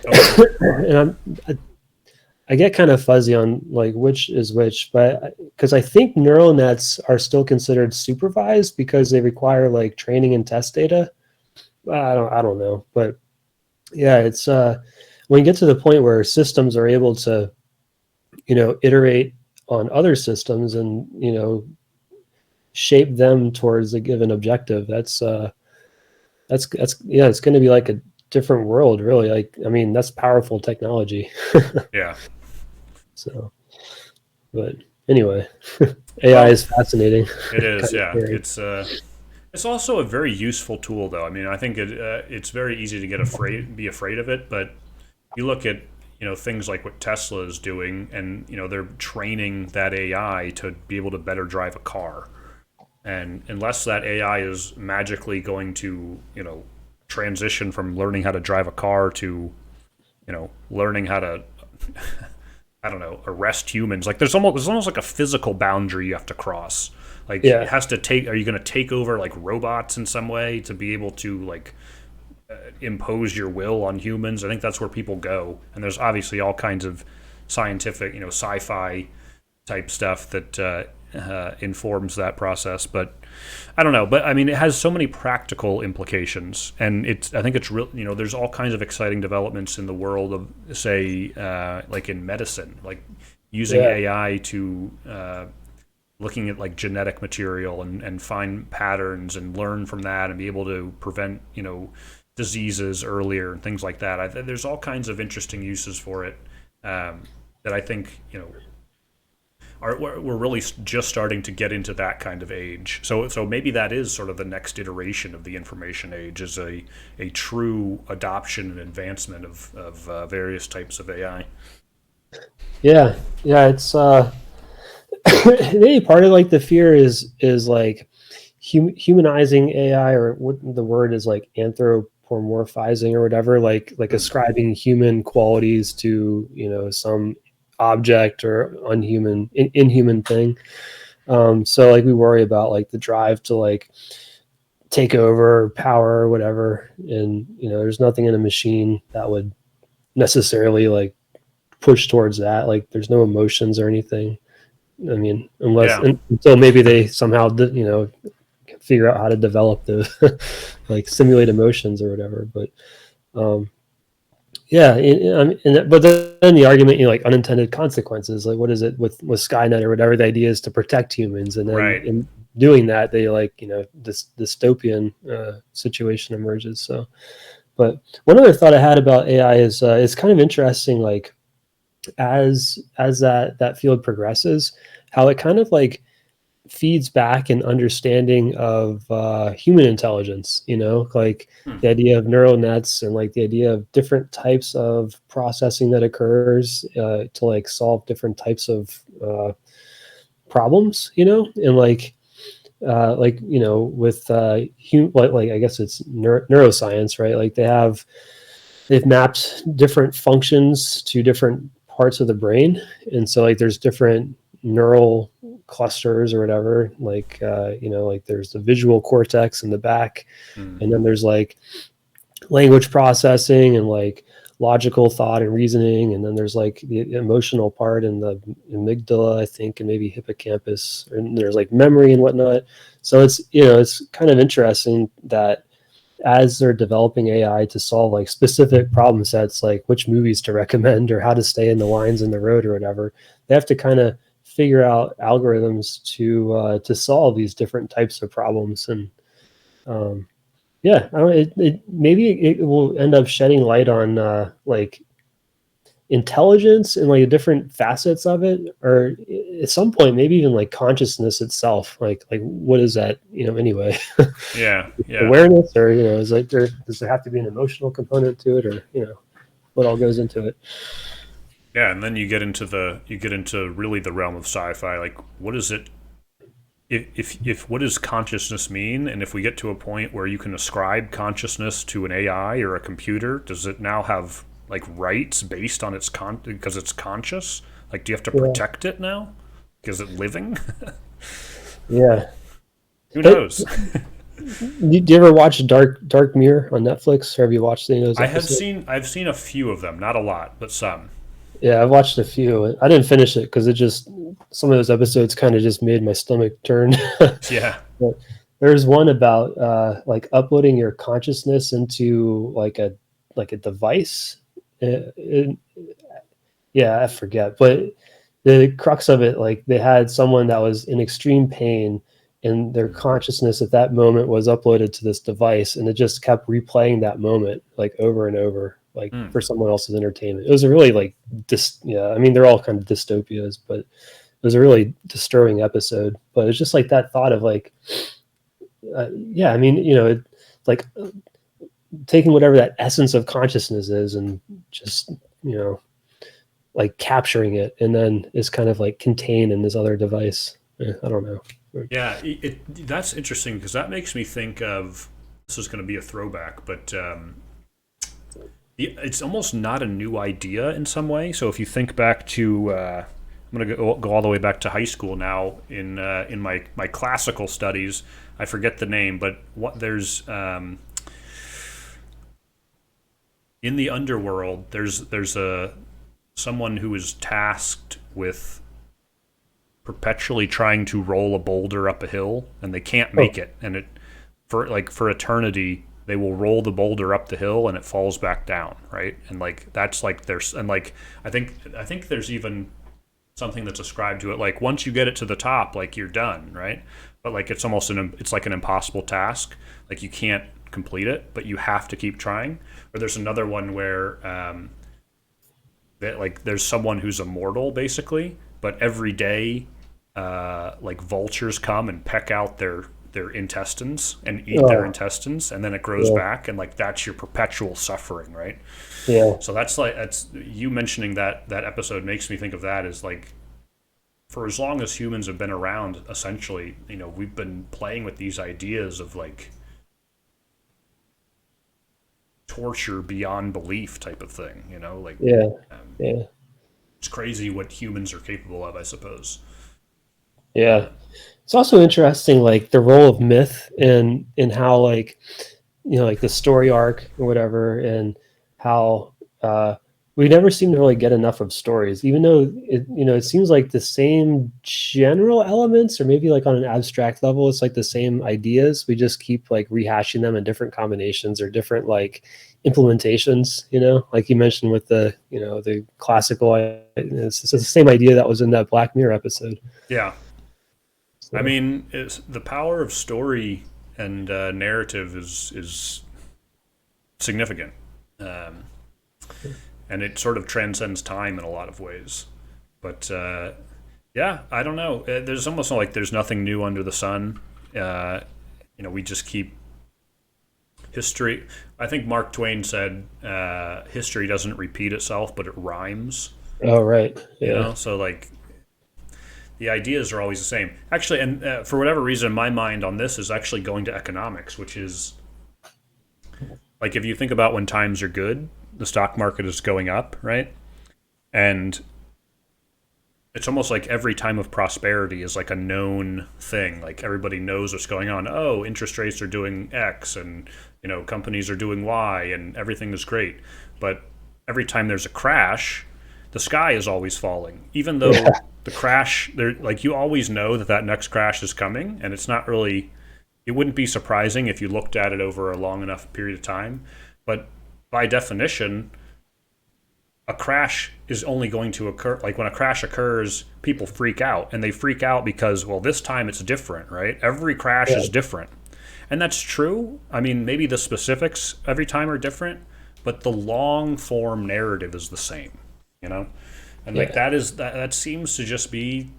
Okay. And I get kind of fuzzy on like which is which, but because I think neural nets are still considered supervised because they require like training and test data. I don't know, but yeah, it's when you get to the point where systems are able to, iterate on other systems and, shape them towards a given objective. That's yeah, it's going to be like a different world, really. Like, I mean, that's powerful technology. Yeah. So, but anyway, AI Well, is fascinating. it is. Kind of Yeah. scary. It's also a very useful tool, though. I mean, I think it's very easy to be afraid of it, but you look at things like what Tesla is doing, and they're training that AI to be able to better drive a car. And unless that AI is magically going to transition from learning how to drive a car to learning how to I don't know, arrest humans. Like there's almost like a physical boundary you have to cross. Like it Yeah, has to take. Are you going to take over like robots in some way to be able to like impose your will on humans? I think that's where people go. And there's obviously all kinds of scientific, sci-fi type stuff that informs that process. But I don't know. But I mean, it has so many practical implications, and I think it's real. There's all kinds of exciting developments in the world of, say, like in medicine, like using yeah, AI to looking at like genetic material and find patterns and learn from that and be able to prevent diseases earlier and things like that. There's all kinds of interesting uses for it that I think we're really just starting to get into that kind of age. So maybe that is sort of the next iteration of the information age, is a true adoption and advancement of various types of AI. yeah, yeah. It's maybe part of like the fear is like humanizing AI, or what the word is, like anthropomorphizing or whatever, like ascribing human qualities to some object or inhuman thing. So like we worry about like the drive to like take over power or whatever, and there's nothing in a machine that would necessarily like push towards that. Like there's no emotions or anything. I mean, Yeah, until maybe they somehow figure out how to develop the like simulate emotions or whatever. But um, yeah, but then the argument, like unintended consequences, like what is it with Skynet or whatever? The idea is to protect humans, and then right. in doing that, they like this dystopian situation emerges. So, but one other thought I had about AI is it's kind of interesting, like as that field progresses, how it kind of like feeds back an understanding of human intelligence, like Hmm. the idea of neural nets and like the idea of different types of processing that occurs to like solve different types of problems, and like like with like I guess it's neuroscience, right? Like they've mapped different functions to different parts of the brain, and so like there's different neural clusters or whatever, like like there's the visual cortex in the back, Mm. and then there's like language processing and like logical thought and reasoning, and then there's like the emotional part and the amygdala, I think, and maybe hippocampus, and there's like memory and whatnot. So it's kind of interesting that as they're developing AI to solve like specific problem sets, like which movies to recommend or how to stay in the lines in the road or whatever, they have to kind of figure out algorithms to solve these different types of problems. And um, yeah, I don't, maybe it will end up shedding light on like intelligence and like different facets of it, or at some point maybe even like consciousness itself. Like what is that? Anyway, Yeah, yeah, awareness, or is like does there have to be an emotional component to it, or what all goes into it? yeah. And then you get into really the realm of sci-fi. Like, what is it? If what does consciousness mean? And if we get to a point where you can ascribe consciousness to an AI or a computer, does it now have like rights based on its because it's conscious? Like, do you have to Yeah, protect it now? Is it living? yeah. Who Hey, knows? do you ever watch Dark Mirror on Netflix, or have you watched any of those episodes? I've seen a few of them, not a lot, but some. Yeah, I've watched a few. I didn't finish it because it just some of those episodes kind of just made my stomach turn. Yeah. But there's one about like uploading your consciousness into like a device. It, yeah, I forget, but the crux of it, like they had someone that was in extreme pain, and their Mm. consciousness at that moment was uploaded to this device, and it just kept replaying that moment like over and over, like Mm. for someone else's entertainment. It was a really like yeah, I mean they're all kind of dystopias, but it was a really disturbing episode. But it's just like that thought of like, yeah, I mean, it's like taking whatever that essence of consciousness is and just you know like capturing it, and then is kind of like contained in this other device. I don't know. Yeah, that's interesting because that makes me think of this is going to be a throwback, but it's almost not a new idea in some way. So if you think back to, I'm going to go all the way back to high school now in my classical studies. I forget the name, but what there's in the underworld. There's a someone who is tasked with perpetually trying to roll a boulder up a hill, and they can't Oh, make it, and it for eternity they will roll the boulder up the hill and it falls back down, right? And like that's like there's and like I think there's even something that's ascribed to it, like once you get it to the top, like you're done, right? But like it's like an impossible task, like you can't complete it, but you have to keep trying. Or there's another one where that like there's someone who's immortal basically, but every day like vultures come and peck out their intestines and eat their oh, intestines, and then it grows yeah, back, and like that's your perpetual suffering, right? yeah, So that's like that's you mentioning that episode makes me think of that as like for as long as humans have been around, essentially, we've been playing with these ideas of like torture beyond belief type of thing, like yeah, um, yeah, it's crazy what humans are capable of, I suppose. yeah. It's also interesting, like the role of myth in how like like the story arc or whatever, and how we never seem to really get enough of stories, even though it seems like the same general elements, or maybe like on an abstract level, it's like the same ideas. We just keep like rehashing them in different combinations or different like implementations. Like you mentioned with the classical. It's the same idea that was in that Black Mirror episode. Yeah, I So mean, it's the power of story and narrative is significant, um, and it sort of transcends time in a lot of ways. But yeah, I don't know. There's almost like there's nothing new under the sun. Uh, we just keep history. I think Mark Twain said, "History doesn't repeat itself, but it rhymes." oh right, yeah, So like The ideas are always the same. Actually, and for whatever reason, my mind on this is actually going to economics, which is like if you think about when times are good, the stock market is going up, right? And it's almost like every time of prosperity is like a known thing. Like everybody knows what's going on. Oh, interest rates are doing X, and companies are doing Y, and everything is great. But every time there's a crash, the sky is always falling. Even Yeah, though the crash, there, like you always know that that next crash is coming, and it's not really. It wouldn't be surprising if you looked at it over a long enough period of time. But by definition, a crash is only going to occur, like when a crash occurs, people freak out, and they freak out because, well, this time it's different, right? Every crash yeah, is different, and that's true. I mean, maybe the specifics every time are different, but the long form narrative is the same, you know and like yeah, that seems to just be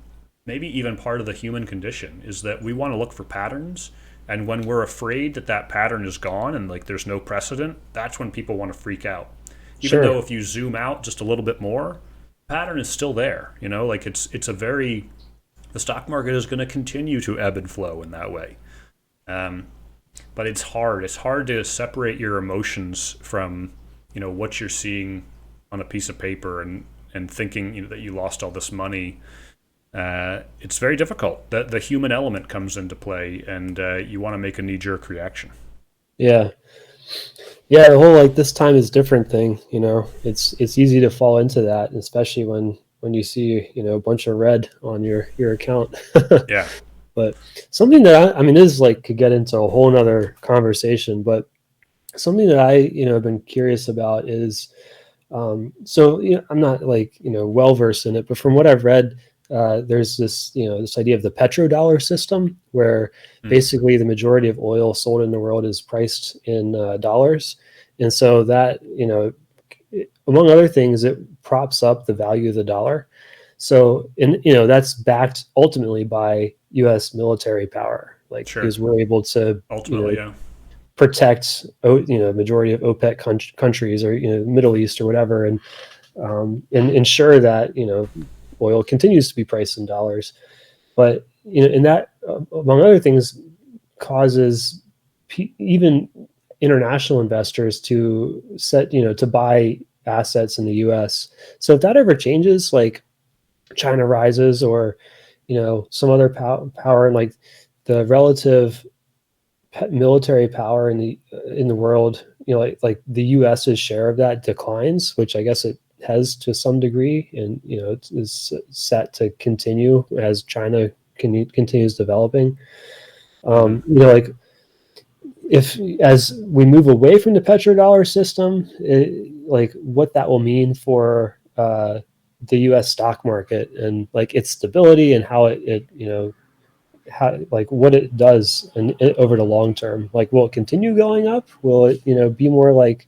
maybe even part of the human condition, is that we want to look for patterns, and when we're afraid that that pattern is gone and like there's no precedent, that's when people want to freak out. Even though sure. if you zoom out just a little bit more, the pattern is still there. Like it's a very the stock market is going to continue to ebb and flow in that way. Um, but it's hard. It's hard to separate your emotions from what you're seeing on a piece of paper, and thinking that you lost all this money. It's very difficult. The human element comes into play, and you want to make a knee jerk reaction. Yeah. Yeah, the whole like this time is different thing, it's easy to fall into that, especially when you see, a bunch of red on your account. Yeah. But something that I mean, this is like could get into a whole nother conversation, but something that I, have been curious about is, so I'm not like well versed in it, but from what I've read, there's this this idea of the petrodollar system, where Mm. basically the majority of oil sold in the world is priced in dollars, and so that among other things, it props up the value of the dollar. So, and that's backed ultimately by U.S. military power, like Sure. because we're able to Ultimately, yeah. protect majority of OPEC countries, or Middle East or whatever, and ensure that oil continues to be priced in dollars. But and that among other things causes even international investors to set to buy assets in the U.S. So if that ever changes, like China rises, or some other power, and like the relative military power in the world, like the US's share of that declines, which I guess it has to some degree, and it is set to continue as China continues developing. Hmm. Like if as we move away from the petrodollar system, like what that will mean for the U.S. stock market, and like its stability, and how it how like what it does and over the long term. Like, will it continue going up? Will it be more like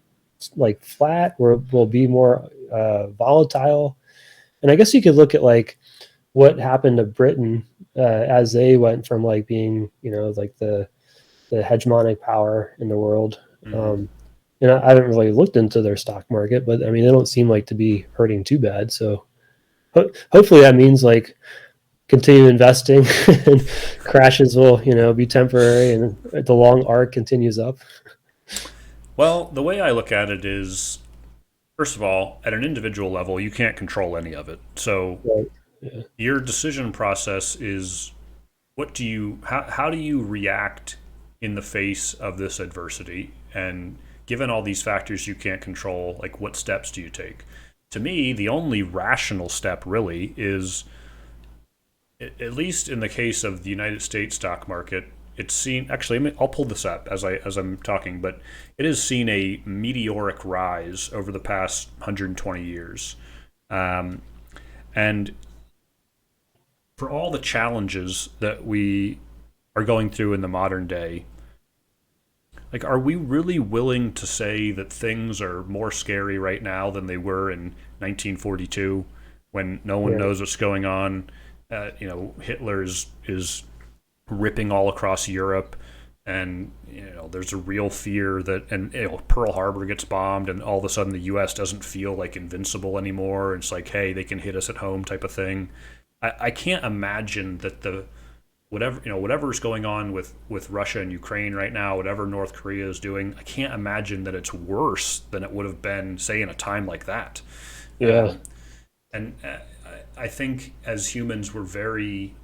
flat, or will it be more volatile? And I guess you could look at like what happened to Britain, as they went from like being like the hegemonic power in the world. Hmm. Um, and I haven't really looked into their stock market, but I mean, they don't seem like to be hurting too bad. So hopefully that means like continue investing, and crashes will, be temporary, and the long arc continues up. Well, the way I look at it is, first of all, at an individual level, you can't control any of it. So Right. Yeah. your decision process is, how do you react in the face of this adversity? And given all these factors you can't control, like what steps do you take? To me, the only rational step really is, at least in the case of the United States stock market, it's seen, actually, I'll pull this up as I'm talking, but it has seen a meteoric rise over the past 120 years. Um, and for all the challenges that we are going through in the modern day, like, are we really willing to say that things are more scary right now than they were in 1942, when no one Right. knows what's going on? Hitler is ripping all across Europe, and there's a real fear that, and Pearl Harbor gets bombed, and all of a sudden the U.S. doesn't feel like invincible anymore. It's like, hey, they can hit us at home type of thing. I can't imagine that the whatever whatever's going on with Russia and Ukraine right now, whatever North Korea is doing, I can't imagine that it's worse than it would have been, say, in a time like that. Yeah. Um, and I think as humans, we're very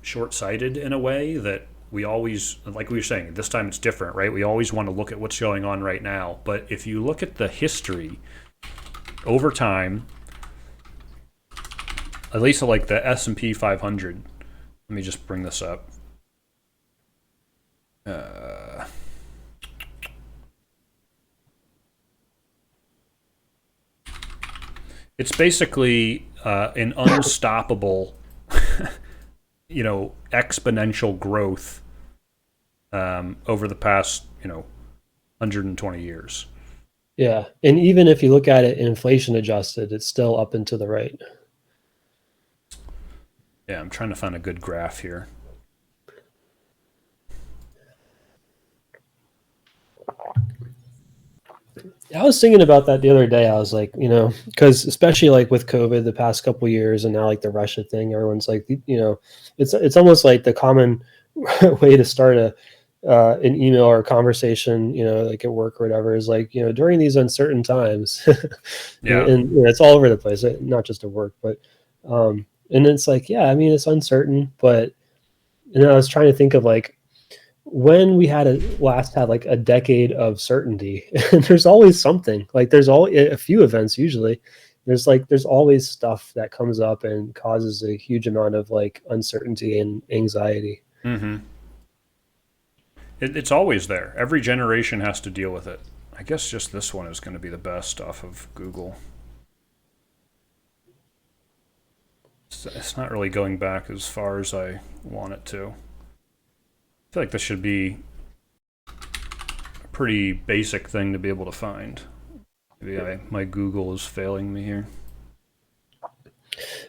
short-sighted in a way that we always, like we were saying, this time it's different, right? We always want to look at what's going on right now. But if you look at the history over time, at least like the S&P 500, let me just bring this up. Uh, it's basically an unstoppable, exponential growth over the past, 120 years. Yeah. And even if you look at it inflation adjusted, it's still up and to the right. Yeah, I'm trying to find a good graph here. I was thinking about that the other day. I was like, because especially like with COVID the past couple years, and now like the Russia thing, everyone's like, it's almost like the common way to start an email or a conversation, like at work or whatever, is like, during these uncertain times, Yeah. and it's all over the place, not just at work, but and it's like, yeah, I mean, it's uncertain, but and I was trying to think of like when we last had like a decade of certainty. And there's always something, like there's all a few events usually, there's always stuff that comes up and causes a huge amount of like uncertainty and anxiety. Mm-hmm. It's always there. Every generation has to deal with it. I guess just this one is going to be the best off of Google. It's not really going back as far as I want it to. I feel like this should be a pretty basic thing to be able to find. Maybe my Google is failing me here.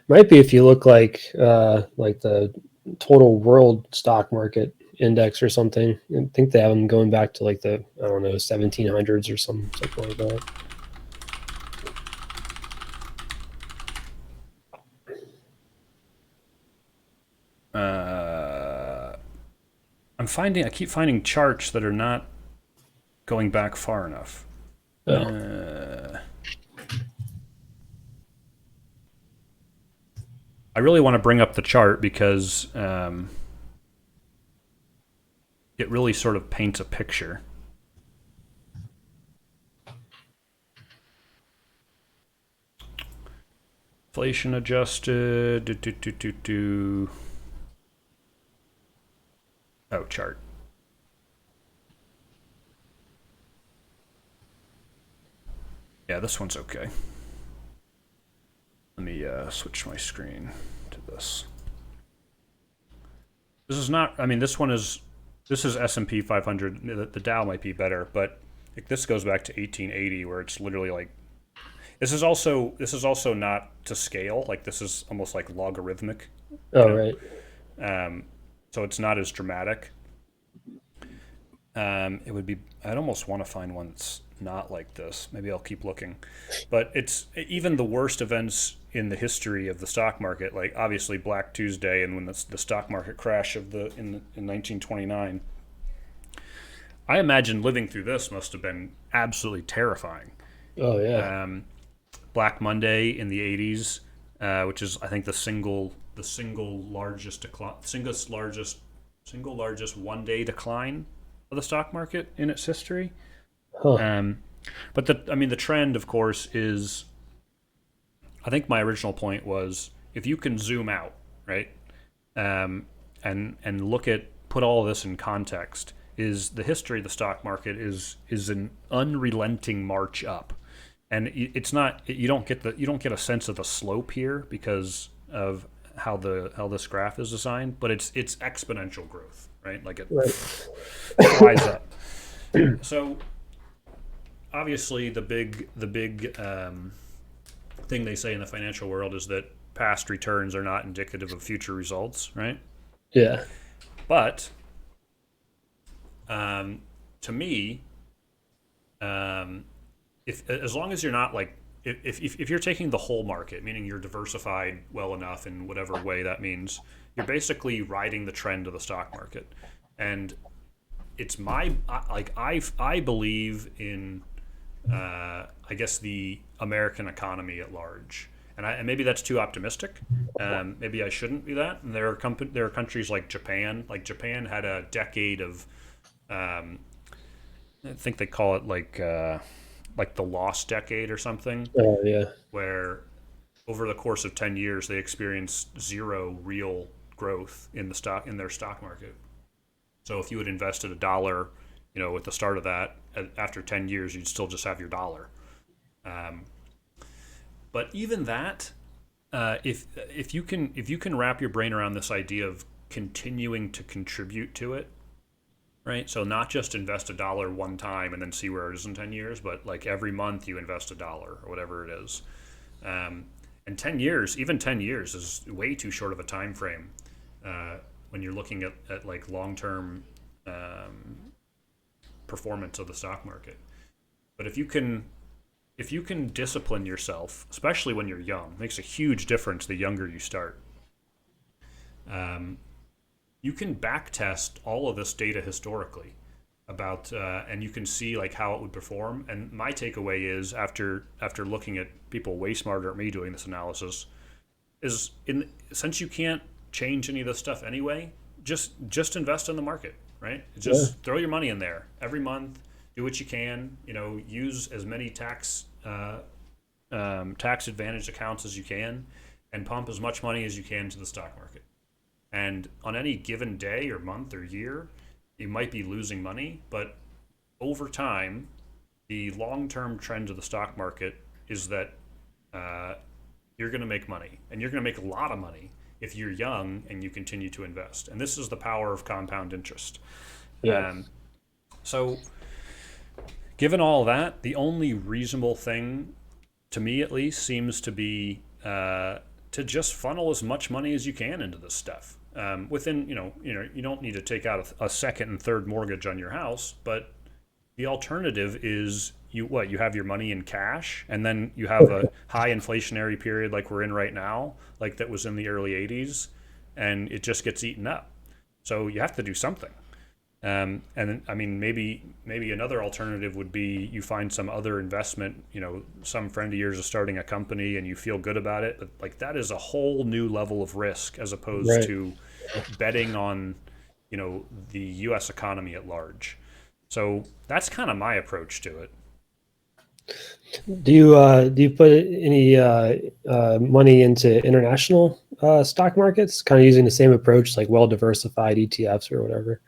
Might be if you look like the total world stock market index or something. I think they have them going back to like the, I don't know, 1700s or something like that. Uh, I keep finding charts that are not going back far enough. Oh, I really want to bring up the chart because it really sort of paints a picture. Inflation adjusted. Oh, chart. Yeah, this one's okay. Let me switch my screen to this. This is not. I mean, this is S&P 500. The Dow might be better, but this goes back to 1880, where it's literally like this is also not to scale. Like this is almost like logarithmic, you oh, know. right. So it's not as dramatic. It would be. I'd almost want to find one that's not like this. Maybe I'll keep looking. But it's even the worst events in the history of the stock market, like obviously Black Tuesday and when the stock market crash in 1929. I imagine living through this must have been absolutely terrifying. Oh, yeah. Um, Black Monday in the 80s, which is I think the single largest 1 day decline of the stock market in its history. Huh. Um, but the trend, of course, is I think my original point was if you can zoom out, right, and look at put all of this in context, is the history of the stock market is an unrelenting march up, and it's not you don't get a sense of the slope here because of how this graph is designed, but it's exponential growth, right? Like it Right. flies up. So obviously the big thing they say in the financial world is that past returns are not indicative of future results, right? Yeah. But to me, um, if as long as you're not like if you're taking the whole market, meaning you're diversified well enough in whatever way that means, you're basically riding the trend of the stock market. And it's I believe in I guess the American economy at large, and maybe that's too optimistic. Maybe I shouldn't be that. And there are countries like Japan. Like Japan had a decade of I think they call it like the lost decade or something, Oh yeah. where over the course of 10 years they experienced zero real growth in their stock market. So if you had invested $1, at the start of that, after 10 years, you'd still just have your dollar. Um, but even that, if you can wrap your brain around this idea of continuing to contribute to it, right? So not just invest $1 one time and then see where it is in 10 years, but like every month you invest $1 or whatever it is. Um, and 10 years, even 10 years is way too short of a time frame when you're looking at like long-term performance of the stock market. But if you can discipline yourself, especially when you're young, it makes a huge difference the younger you start. Um, you can back test all of this data historically about and you can see like how it would perform. And my takeaway is after looking at people way smarter than me doing this analysis is in since you can't change any of this stuff anyway, just invest in the market, right? Yeah. Just throw your money in there every month. Do what you can. Use as many tax advantaged accounts as you can, and pump as much money as you can to the stock market. And on any given day or month or year, you might be losing money, but over time, the long-term trend of the stock market is that uh, you're going to make money, and you're going to make a lot of money if you're young and you continue to invest. And this is the power of compound interest. Yeah. Um, so, given all that, the only reasonable thing, to me at least, seems to be to just funnel as much money as you can into this stuff. Within, you don't need to take out a second and third mortgage on your house, but the alternative is you have your money in cash, and then you have a high inflationary period like we're in right now, like that was in the early 80s, and it just gets eaten up. So you have to do something. And I mean, maybe another alternative would be you find some other investment. Some friend of yours is starting a company and you feel good about it, but like that is a whole new level of risk as opposed Right. to betting on, the U.S. economy at large. So that's kind of my approach to it. Do you put any money into international stock markets, kind of using the same approach, like well diversified ETFs or whatever?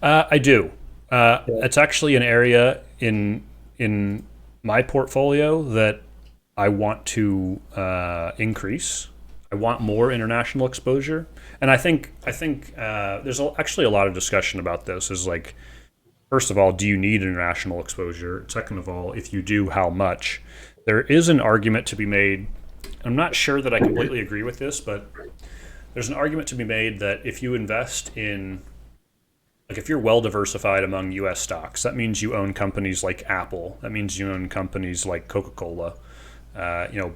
I do. Yeah. It's actually an area in my portfolio that I want to increase. I want more international exposure, and I think there's actually a lot of discussion about this. Is like, first of all, do you need international exposure? Second of all, if you do, how much? There is an argument to be made. I'm not sure that I completely agree with this, but there's an argument to be made that if you invest in like if you're well diversified among U.S. stocks, that means you own companies like Apple. That means you own companies like Coca-Cola.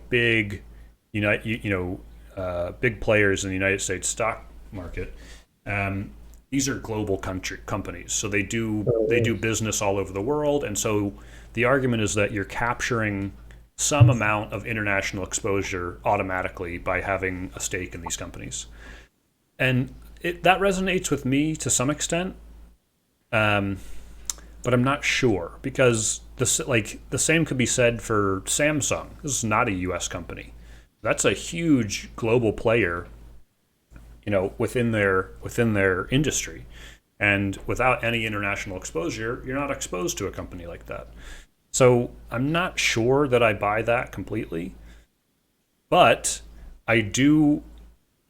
Big, big players in the United States stock market. Um, these are global companies, so they do business all over the world, and so the argument is that you're capturing some amount of international exposure automatically by having a stake in these companies, and that resonates with me to some extent, um, but I'm not sure because the same could be said for Samsung. This is not a U.S. company. That's a huge global player, within their industry, and without any international exposure, you're not exposed to a company like that. So I'm not sure that I buy that completely, but I do.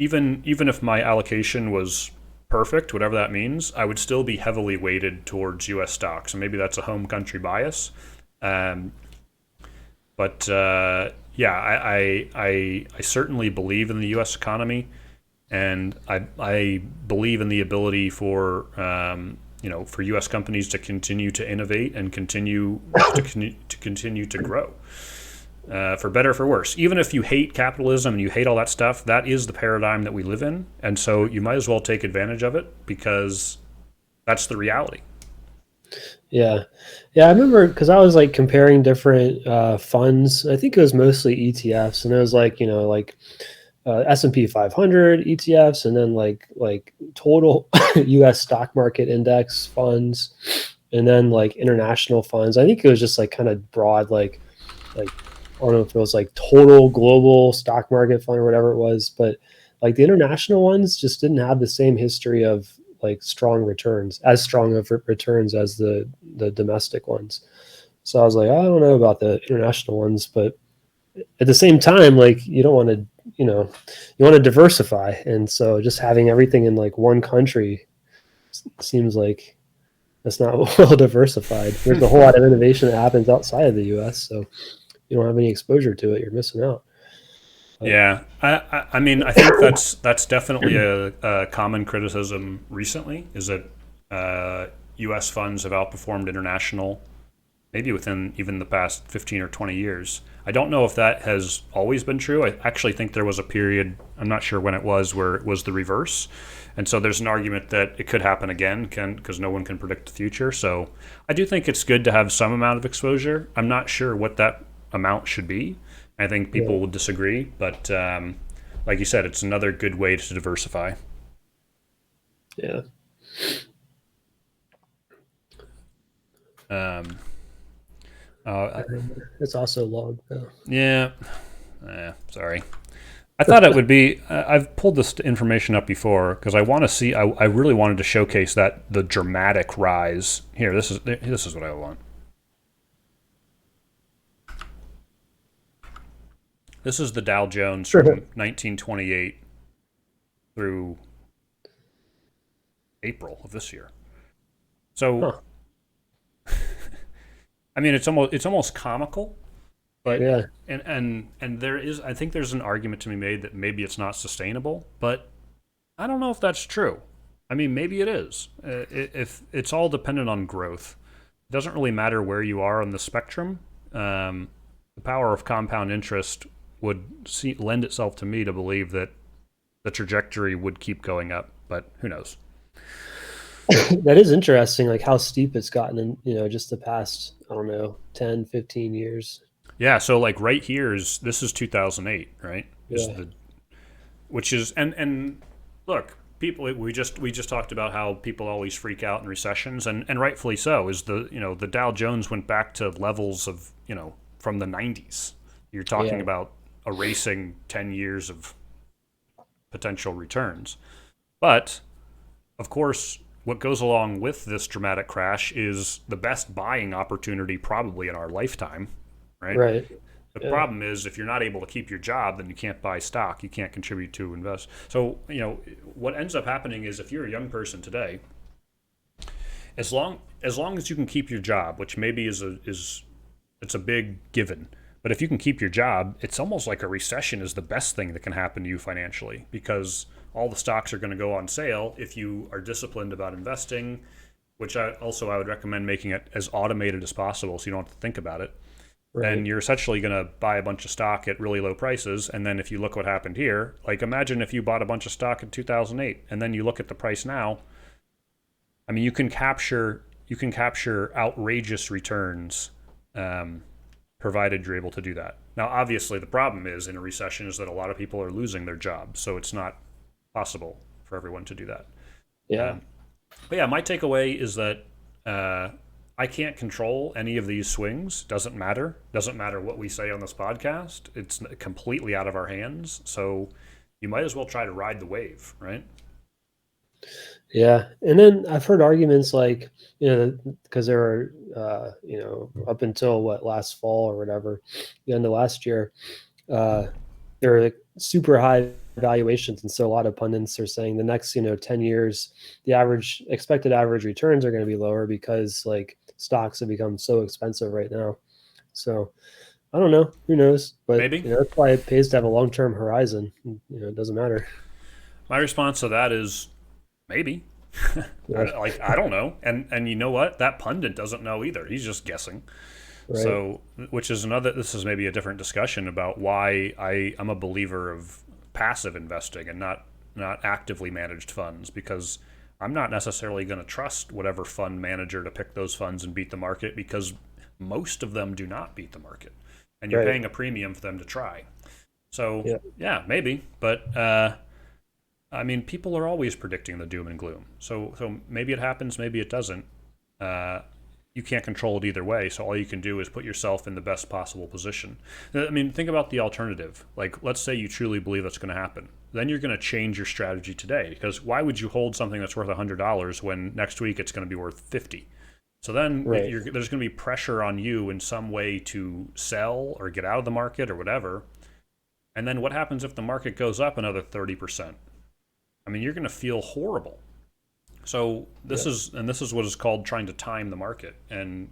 Even if my allocation was perfect, whatever that means, I would still be heavily weighted towards U.S. stocks, and maybe that's a home country bias. Um, but yeah, I certainly believe in the U.S. economy, and I believe in the ability for U.S. companies to continue to innovate and continue to grow. for better or for worse. Even if you hate capitalism and you hate all that stuff, that is the paradigm that we live in. And so you might as well take advantage of it because that's the reality. Yeah, yeah. I remember because I was like comparing different funds. I think it was mostly ETFs, and it was like like S&P 500 ETFs, and then like total U.S. stock market index funds, and then like international funds. I think it was just like kind of broad, like I don't know if it was like total global stock market fund or whatever it was, but like the international ones just didn't have the same history of like strong returns, as strong of returns as the domestic ones. So I was like, I don't know about the international ones, but at the same time, like you don't want to, you want to diversify, and so just having everything in like one country seems like that's not well diversified. There's a whole lot of innovation that happens outside of the U.S., so you don't have any exposure to it. You're missing out. But Yeah, I mean, I think that's definitely a common criticism recently is that U.S. funds have outperformed international, maybe within even the past 15 or 20 years. I don't know if that has always been true. I actually think there was a period, I'm not sure when it was, where it was the reverse. And so there's an argument that it could happen again because no one can predict the future. So I do think it's good to have some amount of exposure. I'm not sure what that amount should be. I think yeah, people will disagree, but like you said, it's another good way to diversify. yeah. Um, uh, It's also long. Though. yeah, sorry. I thought it would be. I've pulled this information up before because I want to see. I really wanted to showcase that the dramatic rise. Here, this is what I want. This is the Dow Jones from 1928 through April of this year. So, Huh. I mean, it's almost comical, but Yeah. and there is, I think there's an argument to be made that maybe it's not sustainable, but I don't know if that's true. I mean, maybe it is. If it's all dependent on growth, it doesn't really matter where you are on the spectrum. The power of compound interest lend itself to me to believe that the trajectory would keep going up, but who knows? That is interesting, like how steep it's gotten in, just the past, I don't know, 10, 15 years. Yeah, so like right here is this is 2008, right? Is Yeah. the which is and look, people we just talked about how people always freak out in recessions and rightfully so. Is the Dow Jones went back to levels of, from the 90s. You're talking Yeah. about erasing 10 years of potential returns. But of course, what goes along with this dramatic crash is the best buying opportunity probably in our lifetime, right? Right. The Yeah. problem is if you're not able to keep your job, then you can't buy stock. You can't contribute to invest. So, what ends up happening is if you're a young person today, as long as you can keep your job, which maybe is it's a big given, but if you can keep your job, it's almost like a recession is the best thing that can happen to you financially because all the stocks are going to go on sale if you are disciplined about investing, which I would recommend making it as automated as possible so you don't have to think about it. Right. And you're essentially going to buy a bunch of stock at really low prices. And then if you look what happened here, like imagine if you bought a bunch of stock in 2008 and then you look at the price now. I mean, you can capture outrageous returns, provided you're able to do that. Now, obviously, the problem is in a recession is that a lot of people are losing their jobs, so it's not possible for everyone to do that. Yeah. Um, but yeah, my takeaway is that I can't control any of these swings. Doesn't matter. Doesn't matter what we say on this podcast. It's completely out of our hands. So you might as well try to ride the wave, right? Yeah. And then I've heard arguments like, because there were, up until what last fall or whatever, the end of last year, uh, there were like super high valuations. And so a lot of pundits are saying the next, 10 years, the average expected average returns are going to be lower because like stocks have become so expensive right now. So I don't know, who knows, but Maybe. that's why it pays to have a long-term horizon. It doesn't matter. My response to that is maybe. Yeah. I don't know. And you know what? That pundit doesn't know either. He's just guessing. Right. So, which is another, this is maybe a different discussion about why I'm a believer of passive investing and not actively managed funds, because I'm not necessarily going to trust whatever fund manager to pick those funds and beat the market, because most of them do not beat the market. And you're Right. paying a premium for them to try. So, Yeah. yeah, maybe, but I mean, people are always predicting the doom and gloom. So maybe it happens, maybe it doesn't. Uh, you can't control it either way. So all you can do is put yourself in the best possible position. I mean, think about the alternative. Like, let's say you truly believe that's going to happen. Then you're going to change your strategy today, because why would you hold something that's worth $100 when next week it's going to be worth 50? So then Right. there's going to be pressure on you in some way to sell or get out of the market or whatever. And then what happens if the market goes up another 30%? I mean, you're going to feel horrible. So Yeah. this is what is called trying to time the market, and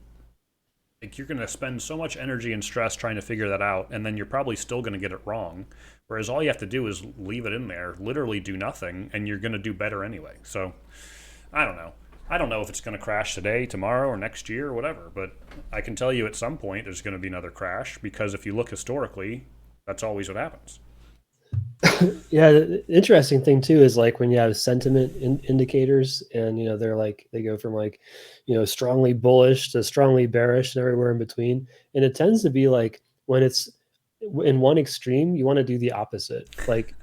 like you're going to spend so much energy and stress trying to figure that out, and then you're probably still going to get it wrong. Whereas all you have to do is leave it in there, literally do nothing, and you're going to do better anyway. So I don't know. I don't know if it's going to crash today, tomorrow, or next year, or whatever. But I can tell you at some point there's going to be another crash, because if you look historically, that's always what happens. Yeah, the interesting thing too is like when you have sentiment indicators, and they're like they go from like strongly bullish to strongly bearish and everywhere in between, and it tends to be like when it's in one extreme, you want to do the opposite. Like,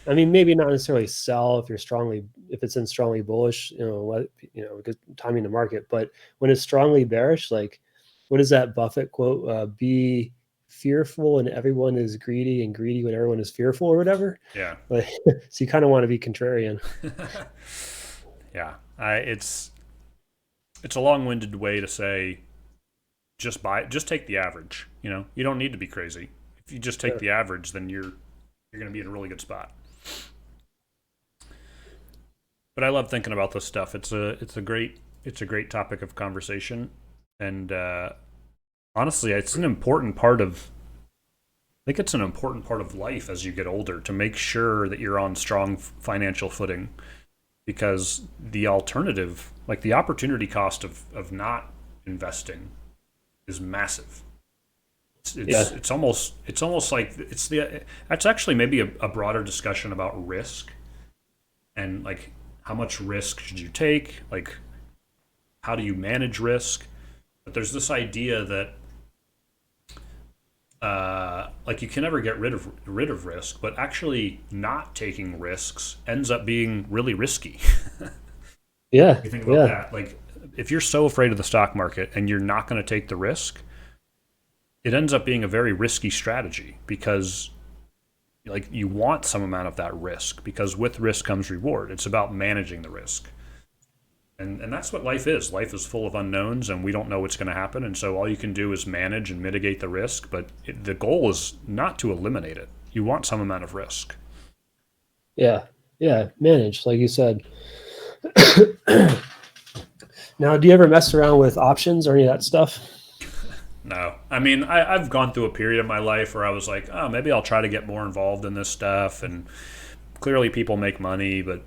I mean, maybe not necessarily sell if it's in strongly bullish, because timing the market. But when it's strongly bearish, like, what is that Buffett quote? Be fearful and everyone is greedy, and greedy when everyone is fearful, or whatever. Yeah. Like, so you kind of want to be contrarian. Yeah. It's a long-winded way to say just take the average. You don't need to be crazy. If you just take Sure. the average, then you're going to be in a really good spot. But I love thinking about this stuff. It's a great topic of conversation, and honestly, it's an important part of. I think it's an important part of life as you get older, to make sure that you're on strong financial footing, because the alternative, like the opportunity cost of not investing, is massive. Yeah. It's almost like that's actually maybe a broader discussion about risk, and like how much risk should you take, like how do you manage risk. But there's this idea that like you can never get rid of risk, but actually not taking risks ends up being really risky. Yeah. You think about Yeah. that, like if you're so afraid of the stock market and you're not going to take the risk, it ends up being a very risky strategy, because like you want some amount of that risk, because with risk comes reward. It's about managing the risk. And that's what life is. Life is full of unknowns, and we don't know what's going to happen. And so all you can do is manage and mitigate the risk. But the goal is not to eliminate it. You want some amount of risk. Yeah. Yeah. Manage, like you said. Now, do you ever mess around with options or any of that stuff? No, I mean, I've gone through a period of my life where I was like, oh, maybe I'll try to get more involved in this stuff. And clearly, people make money, but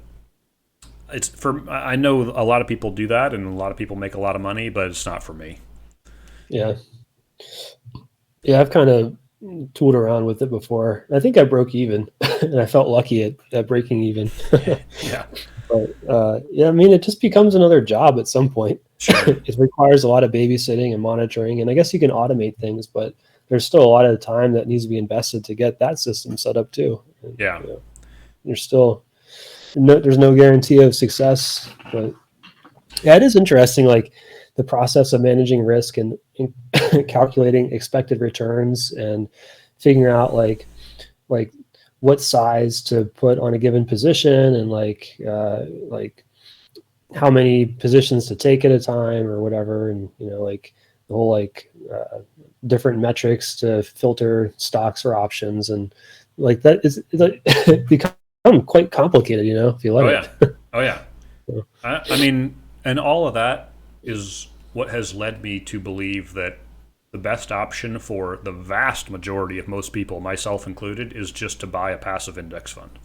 I know a lot of people do that, and a lot of people make a lot of money, but it's not for me. Yeah. Yeah. I've kind of tooled around with it before. I think I broke even, and I felt lucky at breaking even. Yeah, But yeah, I mean, it just becomes another job at some point. sure. It requires a lot of babysitting and monitoring, and I guess you can automate things, but there's still a lot of time that needs to be invested to get that system set up too. And, Yeah, there's still there's no guarantee of success, but yeah, it is interesting, like the process of managing risk and calculating expected returns and figuring out like what size to put on a given position, and like how many positions to take at a time or whatever, and like the whole different metrics to filter stocks or options, and like that is like become quite complicated, if you let oh it. yeah, oh yeah. So, I mean, and all of that is what has led me to believe that the best option for the vast majority of most people, myself included, is just to buy a passive index fund.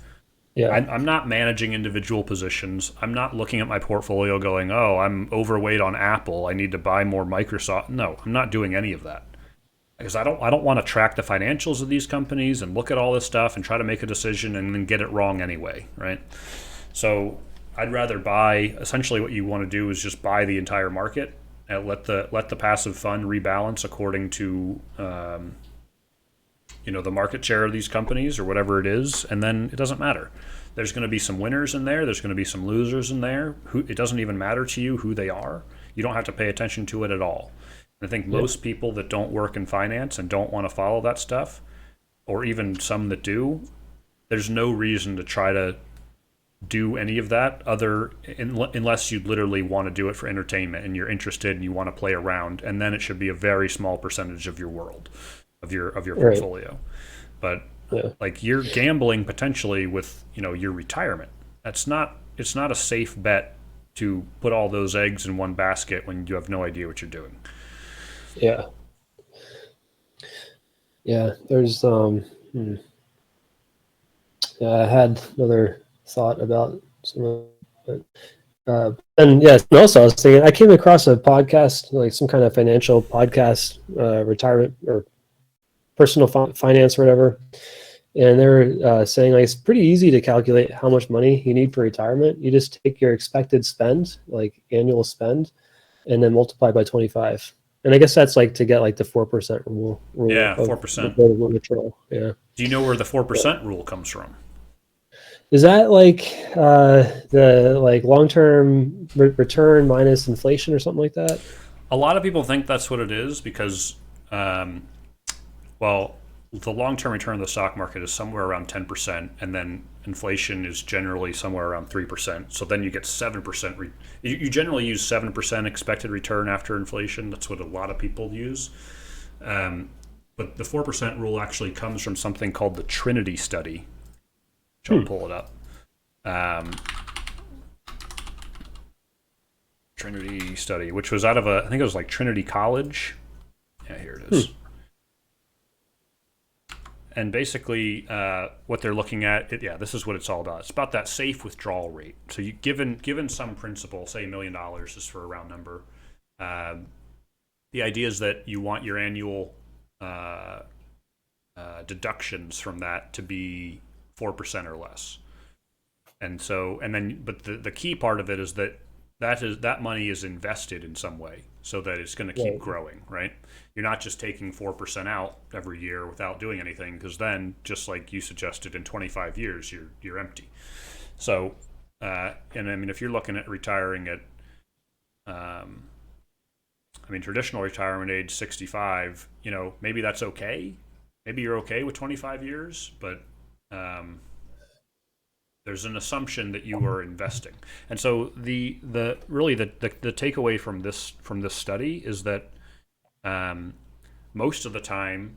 Yeah. I'm not managing individual positions. I'm not looking at my portfolio going, oh, I'm overweight on Apple. I need to buy more Microsoft. No, I'm not doing any of that because I don't want to track the financials of these companies and look at all this stuff and try to make a decision and then get it wrong anyway, right? So I'd rather buy. Essentially, what you want to do is just buy the entire market and let the passive fund rebalance according to the market share of these companies or whatever it is, and then it doesn't matter. There's going to be some winners in there. There's going to be some losers in there. It doesn't even matter to you who they are. You don't have to pay attention to it at all. And I think Yeah. most people that don't work in finance and don't want to follow that stuff, or even some that do, there's no reason to try to do any of that unless you literally want to do it for entertainment and you're interested and you want to play around, and then it should be a very small percentage of your world, of your Right. portfolio. But Yeah. like you're gambling potentially with your retirement. It's not a safe bet to put all those eggs in one basket when you have no idea what you're doing. Yeah. Yeah. There's yeah, I had another thought about some of it. And yes, and also I was thinking I came across a podcast, like some kind of financial podcast, retirement or personal finance or whatever, and they're saying like it's pretty easy to calculate how much money you need for retirement. You just take your expected spend, like annual spend, and then multiply by 25. And I guess that's like to get like the 4% rule Yeah, of 4%. withdrawal. Yeah. Do you know where the 4% rule comes from? Is that like the like long term return minus inflation or something like that? A lot of people think that's what it is because, um, well, the long-term return of the stock market is somewhere around 10%, and then inflation is generally somewhere around 3%. So then you get 7%. You generally use 7% expected return after inflation. That's what a lot of people use. Um, but the 4% rule actually comes from something called the Trinity study, which I'll Hmm. pull it up. Um, Trinity study, which was out of I think it was like Trinity College. Yeah, here it Hmm. is. And basically, what they're looking at, yeah, this is what it's all about. It's about that safe withdrawal rate. So you given some principle, say $1 million, just for a round number. Um, the idea is that you want your annual uh, deductions from that to be 4% or less. But the key part of it is that money is invested in some way so that it's going to keep Right. growing, right? You're not just taking 4% out every year without doing anything, because then, just like you suggested, in 25 years you're empty. So, and I mean, if you're looking at retiring at, um, I mean, traditional retirement age 65, maybe that's okay. Maybe you're okay with 25 years, but um, there's an assumption that you are investing. And so the really the takeaway from this study is that um, most of the time,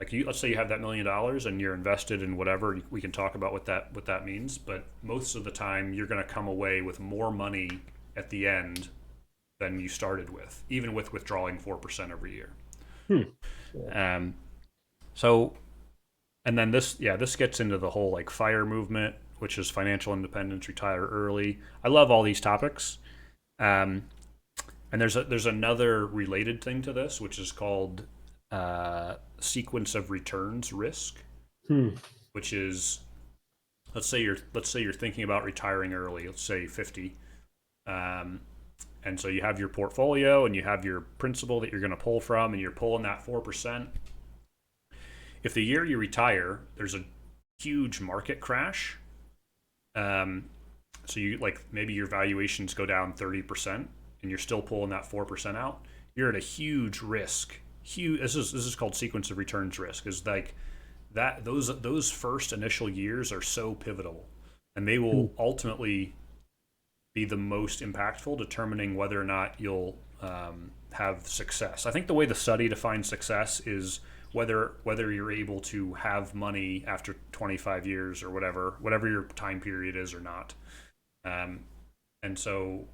like let's say you have that $1 million and you're invested in whatever. We can talk about what that means, but most of the time you're going to come away with more money at the end than you started with, even with withdrawing 4% every year. Hmm. Yeah. Um, so and then this gets into the whole like FIRE movement, which is financial independence, retire early. I love all these topics. Um, and there's another related thing to this, which is called sequence of returns risk, Hmm. which is let's say you're thinking about retiring early. Let's say 50, um, and so you have your portfolio and you have your principal that you're going to pull from, and you're pulling that 4%. If the year you retire, there's a huge market crash, um, so you like maybe your valuations go down 30%, and you're still pulling that 4% out, you're at a huge risk. Huge. This is called sequence of returns risk. Is like that those first initial years are so pivotal, and they Hmm. will ultimately be the most impactful, determining whether or not you'll have success. I think the way the study defines success is whether you're able to have money after 25 years or whatever your time period is or not. Um, and so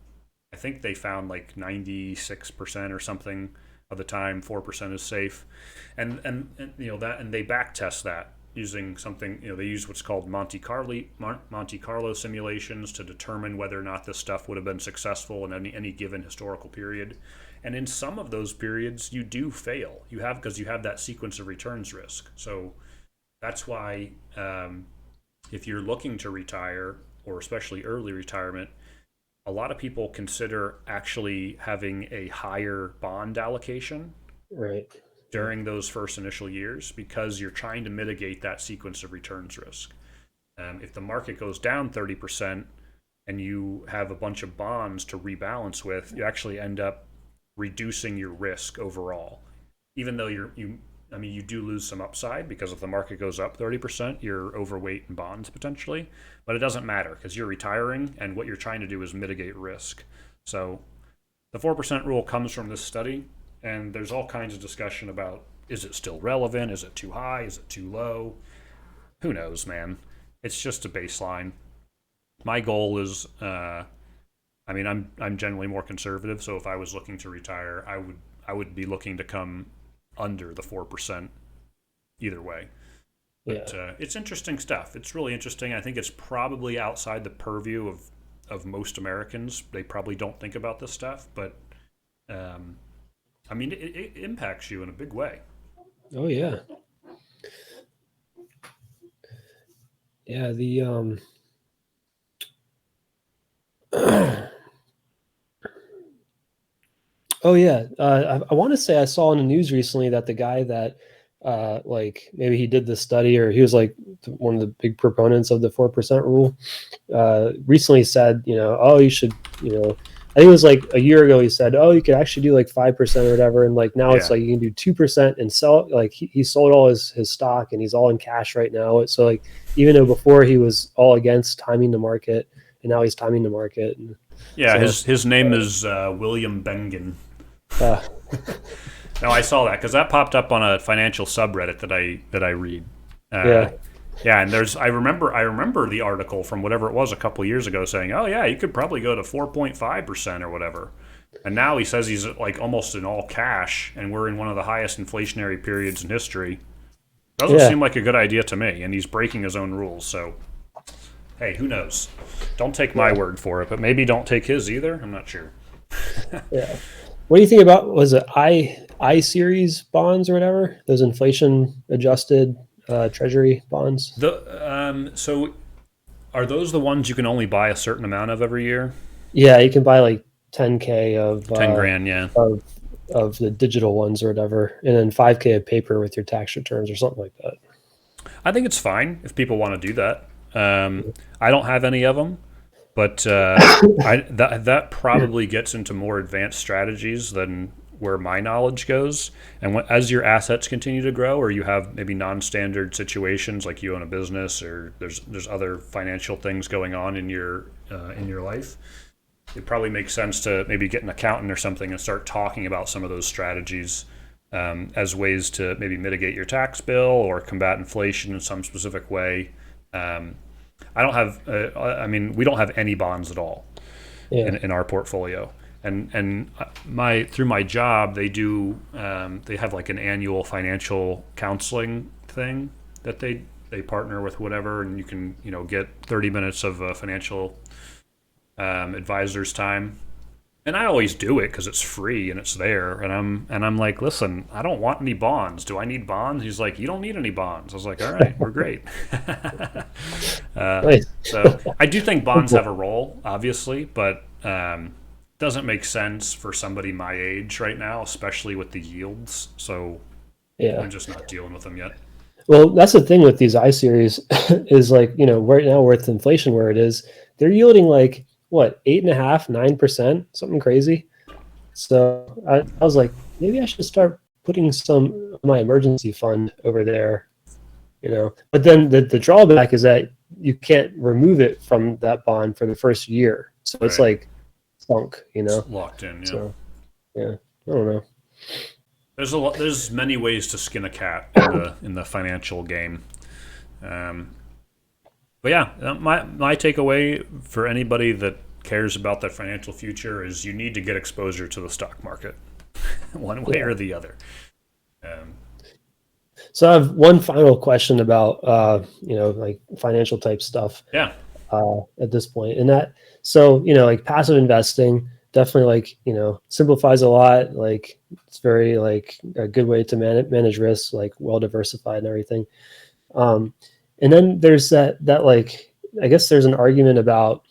I think they found like 96% or something of the time 4% is safe, and they back test that. using something, they use what's called Monte Carlo simulations to determine whether or not this stuff would have been successful in any given historical period. And in some of those periods, you do fail. Because you have that sequence of returns risk. So that's why if you're looking to retire, or especially early retirement, a lot of people consider actually having a higher bond allocation Right. during those first initial years because you're trying to mitigate that sequence of returns risk. If the market goes down 30% and you have a bunch of bonds to rebalance with, you actually end up reducing your risk overall. Even though you do lose some upside because if the market goes up 30%, you're overweight in bonds potentially, but it doesn't matter because you're retiring and what you're trying to do is mitigate risk. So the 4% rule comes from this study, and there's all kinds of discussion about, is it still relevant? Is it too high? Is it too low? Who knows, man? It's just a baseline. My goal is, I'm generally more conservative, so if I was looking to retire, I would be looking to come under the 4% either way. But it's interesting stuff. It's really interesting. I think it's probably outside the purview of most Americans. They probably don't think about this stuff, but it impacts you in a big way. Oh yeah. Yeah. The Oh yeah, I want to say I saw in the news recently that the guy that, like maybe he did this study or he was like one of the big proponents of the 4% rule, recently said, oh, you should, I think it was like a year ago. He said, oh, you could actually do like 5% or whatever, and like now it's Yeah. like you can do 2% and sell. Like he sold all his stock and he's all in cash right now. So like even though before he was all against timing the market, and now he's timing the market. And Yeah, so, his name is William Bengen. uh, No, I saw that because that popped up on a financial subreddit that I read. Uh, yeah, yeah, and I remember the article from whatever it was a couple years ago saying, oh yeah, you could probably go to 4.5% or whatever. And now he says he's like almost in all cash, and we're in one of the highest inflationary periods in history. Doesn't yeah, seem like a good idea to me, and he's breaking his own rules. So, hey, who knows? Don't take my yeah, word for it, but maybe don't take his either. I'm not sure. yeah. What do you think about, was it I series bonds or whatever? Those inflation adjusted treasury bonds? So are those the ones you can only buy a certain amount of every year? Yeah, you can buy like 10K 10 grand, yeah. of of the digital ones or whatever, and then 5K of paper with your tax returns or something like that. I think it's fine if people want to do that. I don't have any of them, but that probably gets into more advanced strategies than where my knowledge goes. And as your assets continue to grow, or you have maybe non-standard situations like you own a business, or there's other financial things going on in your life, it probably makes sense to maybe get an accountant or something and start talking about some of those strategies as ways to maybe mitigate your tax bill or combat inflation in some specific way. I don't have, we don't have any bonds at all Yeah, in our portfolio. And my through my job, they have like an annual financial counseling thing that they partner with whatever, and you can get 30 minutes of financial advisor's time. And I always do it because it's free and it's there. And I'm like, listen, I don't want any bonds. Do I need bonds? He's like, you don't need any bonds. I was like, all right, we're great. nice. So I do think bonds have a role, obviously, but doesn't make sense for somebody my age right now, especially with the yields. So Yeah. I'm just not dealing with them yet. Well, that's the thing with these I series is like, right now with inflation where it is, they're yielding like what, 8.5, 9%, something crazy. So I was like, maybe I should start putting some of my emergency fund over there. But then the drawback is that you can't remove it from that bond for the first year. So it's Right. like sunk. It's locked in, yeah. So yeah, I don't know. There's many ways to skin a cat in the financial game. Um, but yeah, my takeaway for anybody that cares about their financial future is you need to get exposure to the stock market, one way Yeah. or the other. Um, So I have one final question about like financial type stuff Yeah. at this point, and that so like passive investing definitely like simplifies a lot. Like it's very like a good way to manage risks, like well diversified and everything. Um, and then there's that like I guess there's an argument about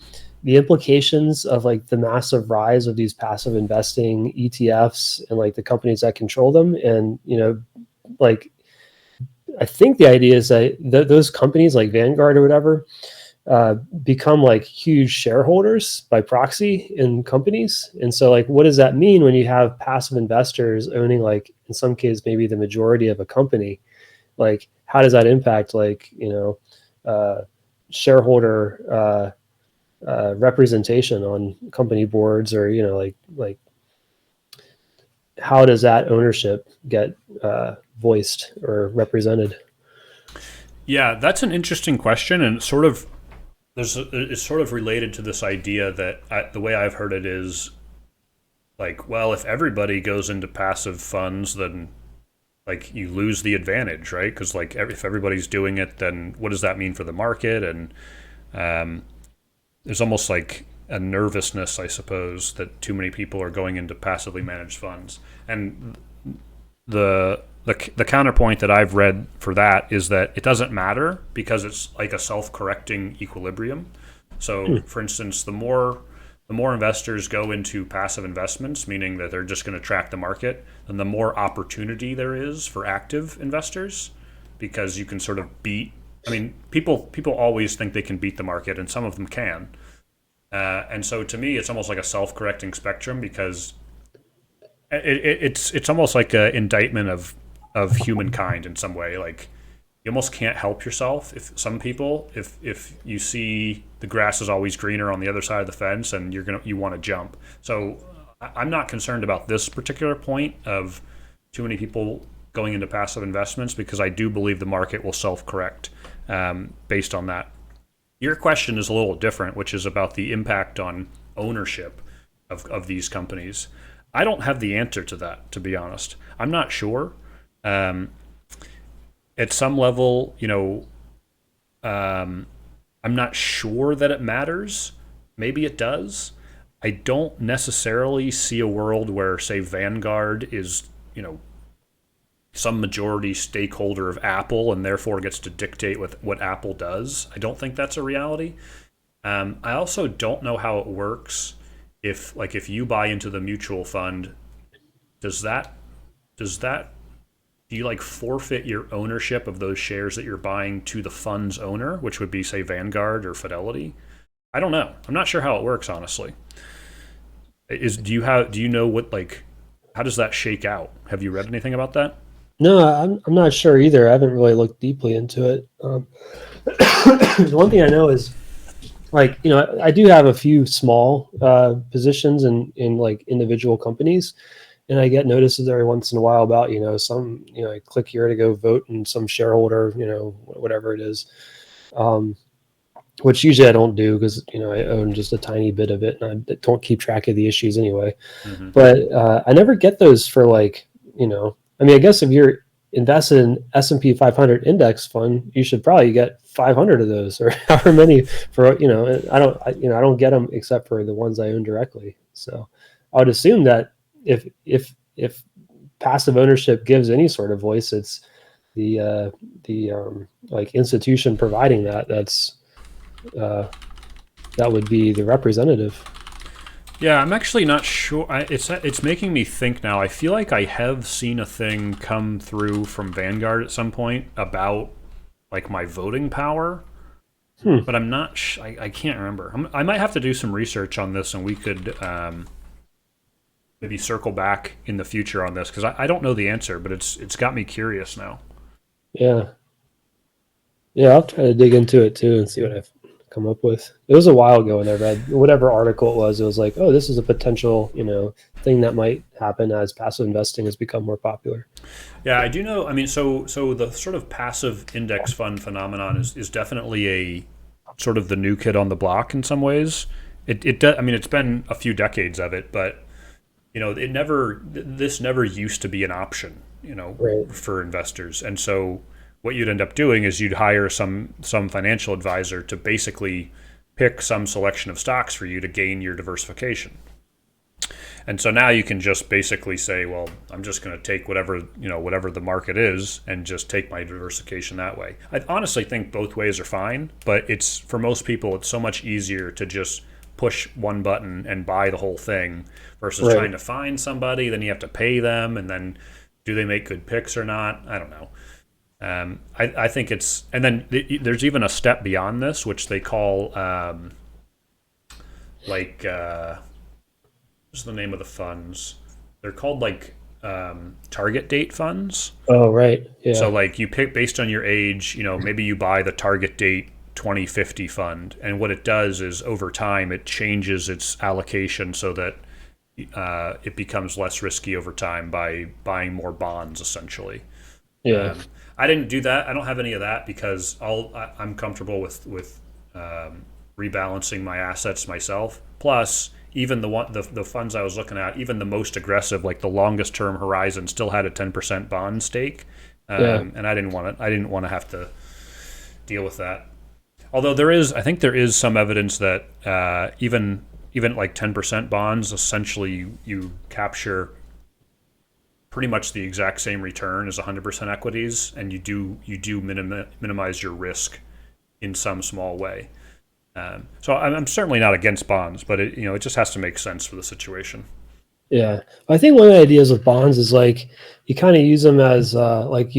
the implications of like the massive rise of these passive investing ETFs and like the companies that control them, and like I think the idea is that those companies like Vanguard or whatever become like huge shareholders by proxy in companies. And so, like, what does that mean when you have passive investors owning, like, in some cases, maybe the majority of a company? Like, how does that impact, like, shareholder representation on company boards, or like how does that ownership get voiced or represented? Yeah, that's an interesting question, and sort of it's sort of related to this idea that the way I've heard it is like, well, if everybody goes into passive funds, then like you lose the advantage, right? Because like if everybody's doing it, then what does that mean for the market? And um, there's almost like a nervousness, I suppose, that too many people are going into passively managed funds. And the counterpoint that I've read for that is that it doesn't matter because it's like a self-correcting equilibrium. So, for instance, the more investors go into passive investments, meaning that they're just going to track the market, then the more opportunity there is for active investors, because you can sort of beat. I mean, people always think they can beat the market, and some of them can. And so, to me, it's almost like a self-correcting spectrum because it's almost like an indictment of humankind in some way. Like you almost can't help yourself if you see the grass is always greener on the other side of the fence and you want to jump. So I'm not concerned about this particular point of too many people going into passive investments because I do believe the market will self-correct based on that. Your question is a little different, which is about the impact on ownership of these companies. I don't have the answer to that, to be honest. I'm not sure. Um, at some level, I'm not sure that it matters. Maybe it does. I don't necessarily see a world where, say, Vanguard is, some majority stakeholder of Apple and therefore gets to dictate with what Apple does. I don't think that's a reality. I also don't know how it works if you buy into the mutual fund, does that does that do you like forfeit your ownership of those shares that you're buying to the fund's owner, which would be say Vanguard or Fidelity? I don't know. I'm not sure how it works honestly. Is do you know what like how does that shake out? Have you read anything about that? No, I'm not sure either. I haven't really looked deeply into it. The one thing I know is like I do have a few small positions in like individual companies, and I get notices every once in a while about some I click here to go vote and some shareholder whatever it is, um, which usually I don't do because I own just a tiny bit of it and I don't keep track of the issues anyway. Mm-hmm. But I never get those for like I mean I guess if you're invested in S&P 500 index fund, you should probably get 500 of those or however many for I don't get them except for the ones I own directly. So I would assume that if passive ownership gives any sort of voice, it's the like institution providing uh, that would be the representative. Yeah, I'm actually not sure. It's making me think now. I feel like I have seen a thing come through from Vanguard at some point about like my voting power, Hmm. but I'm not. I can't remember. I might have to do some research on this, and we could maybe circle back in the future on this because I don't know the answer, but it's got me curious now. Yeah, yeah. I'll try to dig into it too and see what I've come up with. It was a while ago when I read whatever article it was. It was like, oh, this is a potential thing that might happen as passive investing has become more popular. Yeah, I do know. I mean, so the sort of passive index fund phenomenon is definitely a sort of the new kid on the block in some ways. I mean, it's been a few decades of it, but this never used to be an option Right. for investors. And so what you'd end up doing is you'd hire some financial advisor to basically pick some selection of stocks for you to gain your diversification. And so now you can just basically say, well, I'm just going to take whatever the market is and just take my diversification that way. I honestly think both ways are fine, but it's for most people, it's so much easier to just push one button and buy the whole thing versus Right. trying to find somebody. Then you have to pay them, and then do they make good picks or not? I don't know. I think it's, and then there's even a step beyond this, which they call like what's the name of the funds? They're called like target date funds. Oh, right. So Yeah. like you pick based on your age, maybe you buy the target date 2050 fund, and what it does is over time it changes its allocation so that it becomes less risky over time by buying more bonds, essentially. Yeah. I didn't do that. I don't have any of that because I'm comfortable with rebalancing my assets myself. Plus, even the funds I was looking at, even the most aggressive, like the longest term horizon, still had a 10% bond stake, Yeah. and I didn't want to have to deal with that. Although I think there is some evidence that even like 10% bonds, essentially you capture pretty much the exact same return as 100% equities, and you do minimize your risk in some small way. So I'm certainly not against bonds, but it just has to make sense for the situation. Yeah. I think one of the ideas with bonds is like you kind of use them as like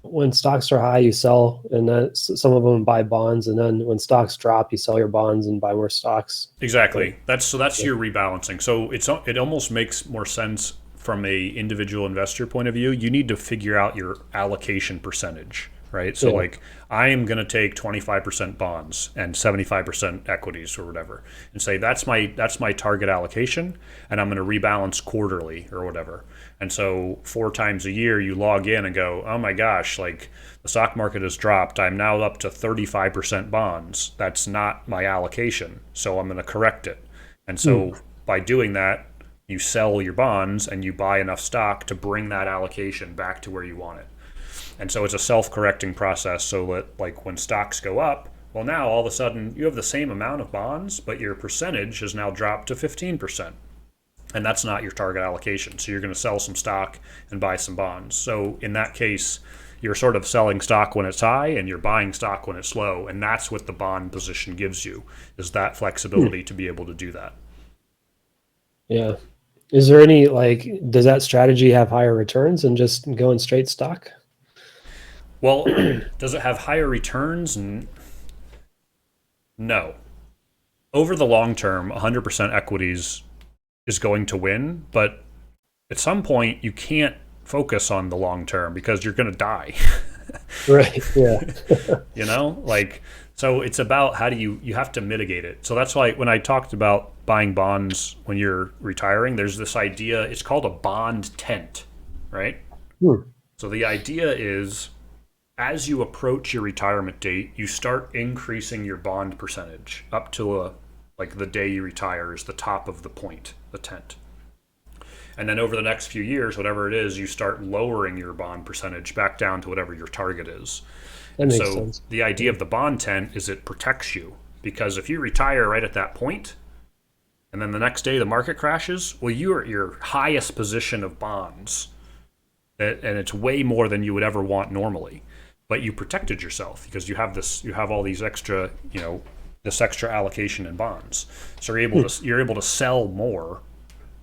when stocks are high, you sell, and then some of them buy bonds, and then when stocks drop, you sell your bonds and buy more stocks. Exactly. Right. That's your rebalancing. So it almost makes more sense from a individual investor point of view. You need to figure out your allocation percentage, right? So Yeah. like I am going to take 25% bonds and 75% equities or whatever, and say that's my target allocation, and I'm going to rebalance quarterly or whatever. And so 4 times a year you log in and go, oh my gosh, like the stock market has dropped. I'm now up to 35% bonds. That's not my allocation, so I'm going to correct it. And Hmm. so by doing that, you sell your bonds and you buy enough stock to bring that allocation back to where you want it. And so it's a self-correcting process so that like when stocks go up, well now all of a sudden you have the same amount of bonds, but your percentage has now dropped to 15%. And that's not your target allocation. So you're going to sell some stock and buy some bonds. So in that case, you're sort of selling stock when it's high and you're buying stock when it's low. And that's what the bond position gives you, is that Hmm. flexibility to be able to do that. Yeah. Is there any like does that strategy have higher returns than just going straight stock? Well, does it have higher returns? No. Over the long term, 100% equities is going to win, but at some point you can't focus on the long term because you're going to die. Right. Yeah. Like, so it's about how do you have to mitigate it. So that's why when I talked about buying bonds when you're retiring, there's this idea, it's called a bond tent, right? Hmm. So the idea is as you approach your retirement date, you start increasing your bond percentage up to like the day you retire is the top of the point, the tent. And then over the next few years, whatever it is, you start lowering your bond percentage back down to whatever your target is. That And makes so sense. the idea of the bond tent is it protects you because if you retire right at that point, and then the next day the market crashes, well, you're at your highest position of bonds, and it's way more than you would ever want normally. But you protected yourself because you have all these extra, this extra allocation in bonds. So you're able to sell more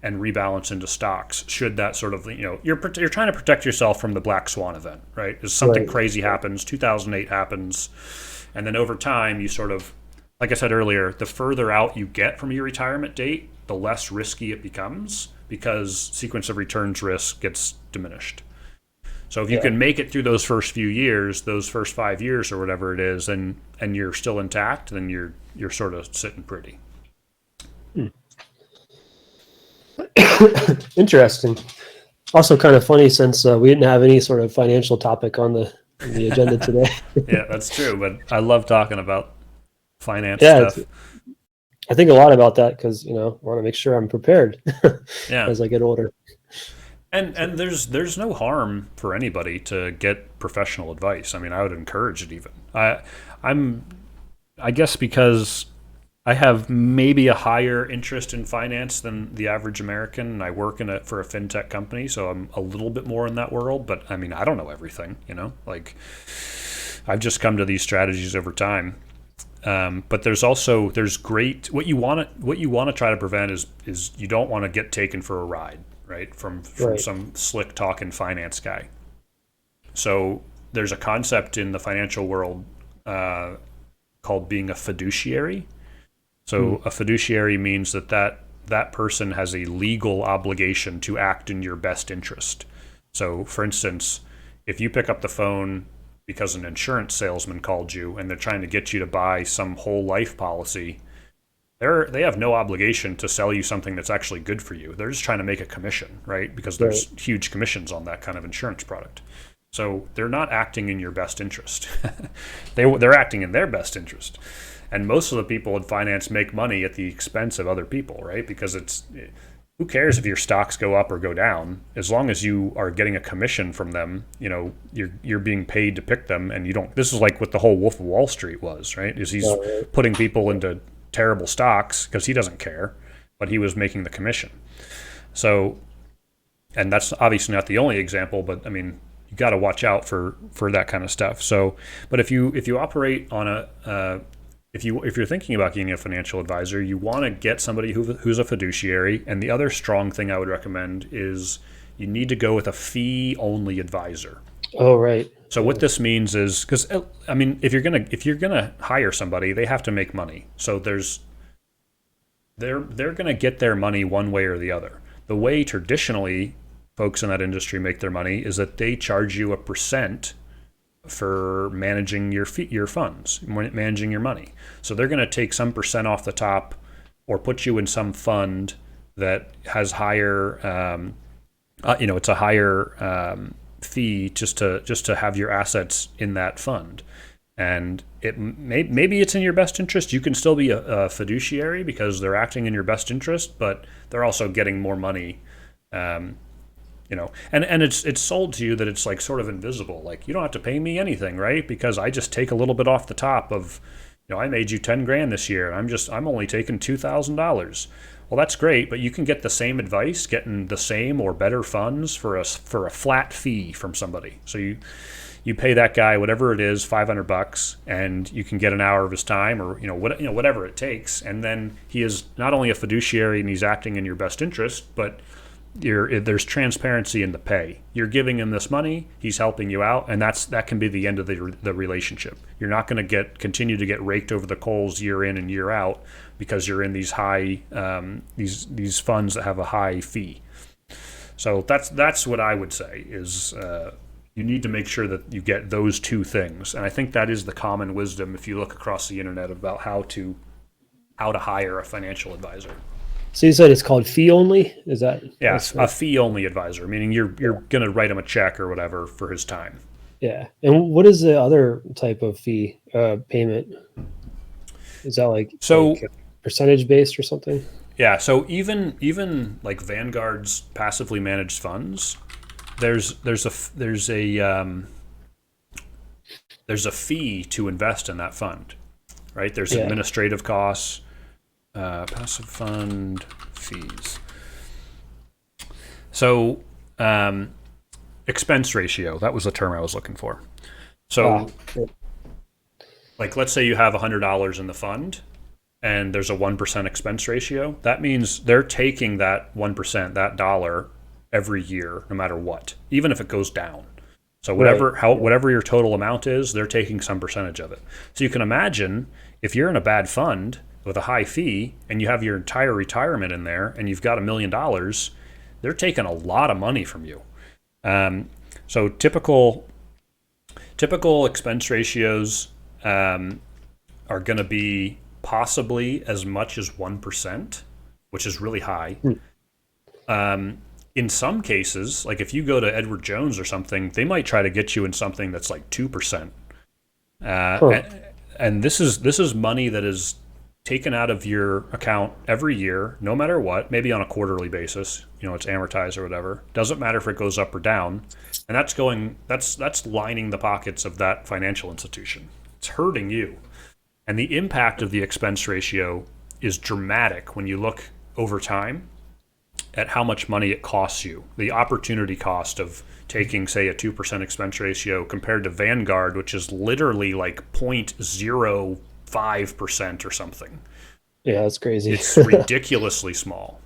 and rebalance into stocks should that sort of you're trying to protect yourself from the black swan event, right? If something Right. crazy happens, 2008 happens, and then over time you sort of, like I said earlier, the further out you get from your retirement date, the less risky it becomes because sequence of returns risk gets diminished. So if you Yeah. can make it through those first few years, those first 5 years or whatever it is, and you're still intact, then you're sort of sitting pretty. Hmm. Interesting. Also, kind of funny since we didn't have any sort of financial topic on the agenda today. Yeah, that's true. But I love talking about finance Yeah, stuff. I think a lot about that because I want to make sure I'm prepared Yeah. as I get older. And there's no harm for anybody to get professional advice. I mean, I would encourage it even. I'm I guess because I have maybe a higher interest in finance than the average American, and I work for a fintech company, so I'm a little bit more in that world. But I mean, I don't know everything, Like I've just come to these strategies over time. But there's great what you want to try to prevent is you don't want to get taken for a ride, right? From Right. some slick talking finance guy. So there's a concept in the financial world uh, called being a fiduciary. Hmm. So a fiduciary means that person has a legal obligation to act in your best interest. So, for instance, if you pick up the phone because an insurance salesman called you and they're trying to get you to buy some whole life policy, they have no obligation to sell you something that's actually good for you. They're just trying to make a commission, right? Because Right. there's huge commissions on that kind of insurance product. So they're not acting in your best interest. They're acting in their best interest. And most of the people in finance make money at the expense of other people, right? Because who cares if your stocks go up or go down, as long as you are getting a commission from them. You're being paid to pick them, and you don't. This is like what the whole Wolf of Wall Street was, right? Is he's All right. putting people into terrible stocks because he doesn't care, but he was making the commission. So, and that's obviously not the only example, but I mean, you got to watch out for that kind of stuff. So, but if you operate on if you're thinking about getting a financial advisor, you want to get somebody who's a fiduciary. And the other strong thing I would recommend is you need to go with a fee only advisor. Oh, right. So what Yeah. this means is, because I mean, if you're gonna hire somebody, they have to make money. So they're gonna get their money one way or the other. The way traditionally folks in that industry make their money is that they charge you a percent for managing your funds, managing your money. So they're going to take some percent off the top, or put you in some fund that has higher, it's a higher fee just to have your assets in that fund. And maybe it's in your best interest. You can still be a fiduciary because they're acting in your best interest, but they're also getting more money. Um, and it's sold to you that it's like sort of invisible, like you don't have to pay me anything, right? Because I just take a little bit off the top of, I made you 10 grand this year, and I'm only taking $2,000. Well, that's great, but you can get the same advice, getting the same or better funds for a flat fee from somebody. So you pay that guy whatever it is, $500, and you can get an hour of his time, or whatever it takes. And then he is not only a fiduciary and he's acting in your best interest, but there's transparency in the pay. You're giving him this money, he's helping you out, and that can be the end of the relationship. You're not going to continue to get raked over the coals year in and year out because you're in these high these funds that have a high fee. So that's what I would say is you need to make sure that you get those two things, and I think that is the common wisdom if you look across the internet about how to hire a financial advisor. So you said it's called fee only? Is that Yeah, that's a right? fee only advisor, meaning you're going to write him a check or whatever for his time. Yeah. And what is the other type of fee payment? Is that like So percentage based or something? yeah, so even like Vanguard's passively managed funds, there's a fee to invest in that fund, right? There's Yeah. administrative costs, passive fund fees. So expense ratio, that was the term I was looking for. Ah, So like let's say you have $100 in the fund and there's a 1% expense ratio. That means they're taking that 1%, that dollar, every year, no matter what, even if it goes down. So right. whatever your total amount is, they're taking some percentage of it. So you can imagine if you're in a bad fund with a high fee and you have your entire retirement in there and you've got $1 million, they're taking a lot of money from you. So typical expense ratios are going to be possibly as much as 1%, which is really high. Hmm. In some cases, like if you go to Edward Jones or something, they might try to get you in something that's like 2%. Huh. And this is money that is taken out of your account every year, no matter what, maybe on a quarterly basis, it's amortized or whatever. Doesn't matter if it goes up or down. And that's lining the pockets of that financial institution. It's hurting you. And the impact of the expense ratio is dramatic when you look over time at how much money it costs you. The opportunity cost of taking, say, a 2% expense ratio compared to Vanguard, which is literally like 0.05% or something. Yeah, that's crazy. It's ridiculously small.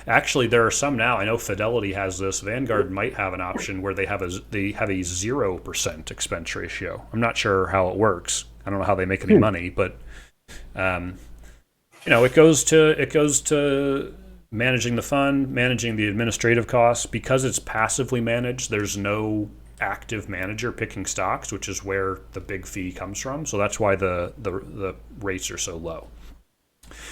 Actually, there are some now. I know Fidelity has this. Vanguard might have an option where they have a 0% expense ratio. I'm not sure how it works. I don't know how they make any money, but it goes to managing the fund, managing the administrative costs. Because it's passively managed, there's no active manager picking stocks, which is where the big fee comes from. So that's why the rates are so low.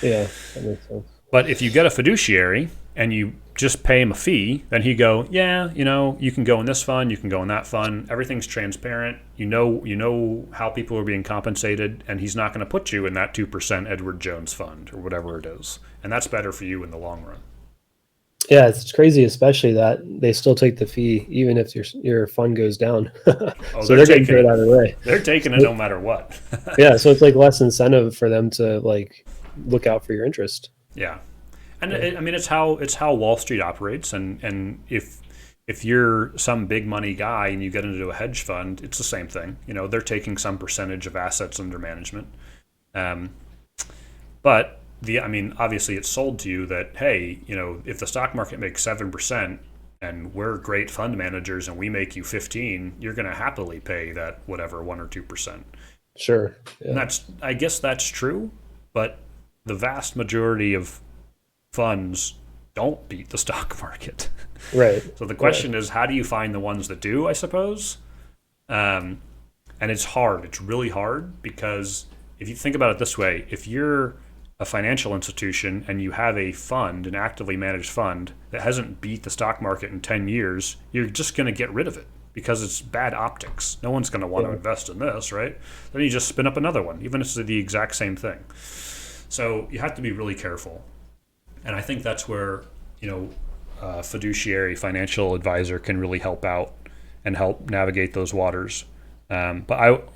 Yeah, that makes sense. But if you get a fiduciary and you just pay him a fee, then he go, yeah, you can go in this fund, you can go in that fund. Everything's transparent. You know how people are being compensated, and he's not going to put you in that 2% Edward Jones fund or whatever it is. And that's better for you in the long run. Yeah, it's crazy, especially that they still take the fee even if your fund goes down. So they're getting paid out of the way. They're taking it no matter what. Yeah, so it's like less incentive for them to like look out for your interest. Yeah, and it's how Wall Street operates, and if you're some big money guy and you get into a hedge fund, it's the same thing. They're taking some percentage of assets under management, but obviously it's sold to you that, hey, if the stock market makes 7% and we're great fund managers and we make you 15, you're going to happily pay that whatever 1 or 2%. Sure, yeah. And I guess that's true, but the vast majority of funds don't beat the stock market. Right. So the question is, how do you find the ones that do, I suppose? And it's hard. It's really hard, because if you think about it this way, if you're a financial institution and you have a fund, an actively managed fund that hasn't beat the stock market in 10 years, you're just going to get rid of it because it's bad optics. No one's going to want to invest in this, right? Then you just spin up another one, even if it's the exact same thing. So you have to be really careful. And I think that's where, a fiduciary financial advisor can really help out and help navigate those waters. But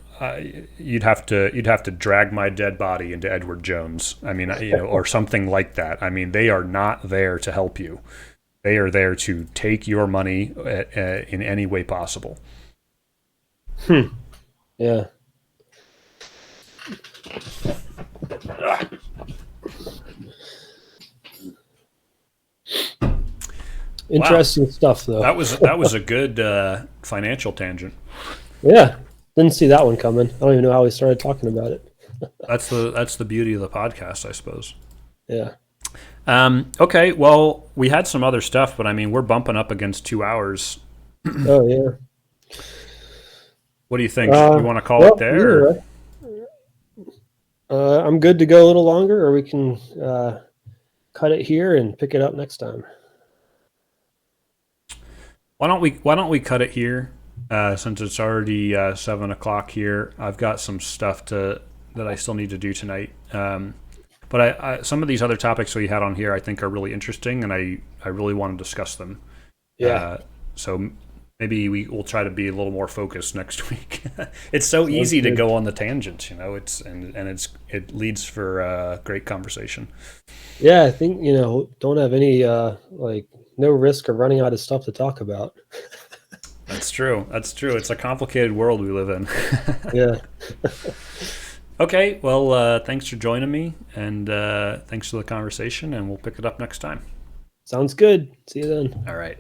you'd have to drag my dead body into Edward Jones. Or something like that. They are not there to help you. They are there to take your money in any way possible. Yeah. Interesting stuff, though. That was a good financial tangent. Yeah, didn't see that one coming. I don't even know how we started talking about it. That's the beauty of the podcast, I suppose. Yeah. Okay, well, we had some other stuff, but we're bumping up against 2 hours. Oh yeah. What do you think? You want to call it there? Right. I'm good to go a little longer, or we can cut it here and pick it up next time. Why don't we cut it here? Since it's already 7 o'clock here, I've got some stuff that I still need to do tonight. But I some of these other topics we had on here I think are really interesting, and I really want to discuss them. Yeah. So maybe we'll try to be a little more focused next week. It's so easy to go on the tangents, it leads for great conversation. Yeah, I think don't have any no risk of running out of stuff to talk about. That's true. It's a complicated world we live in. Yeah. Okay, well, thanks for joining me, and thanks for the conversation, and we'll pick it up next time. Sounds good. See you then. All right.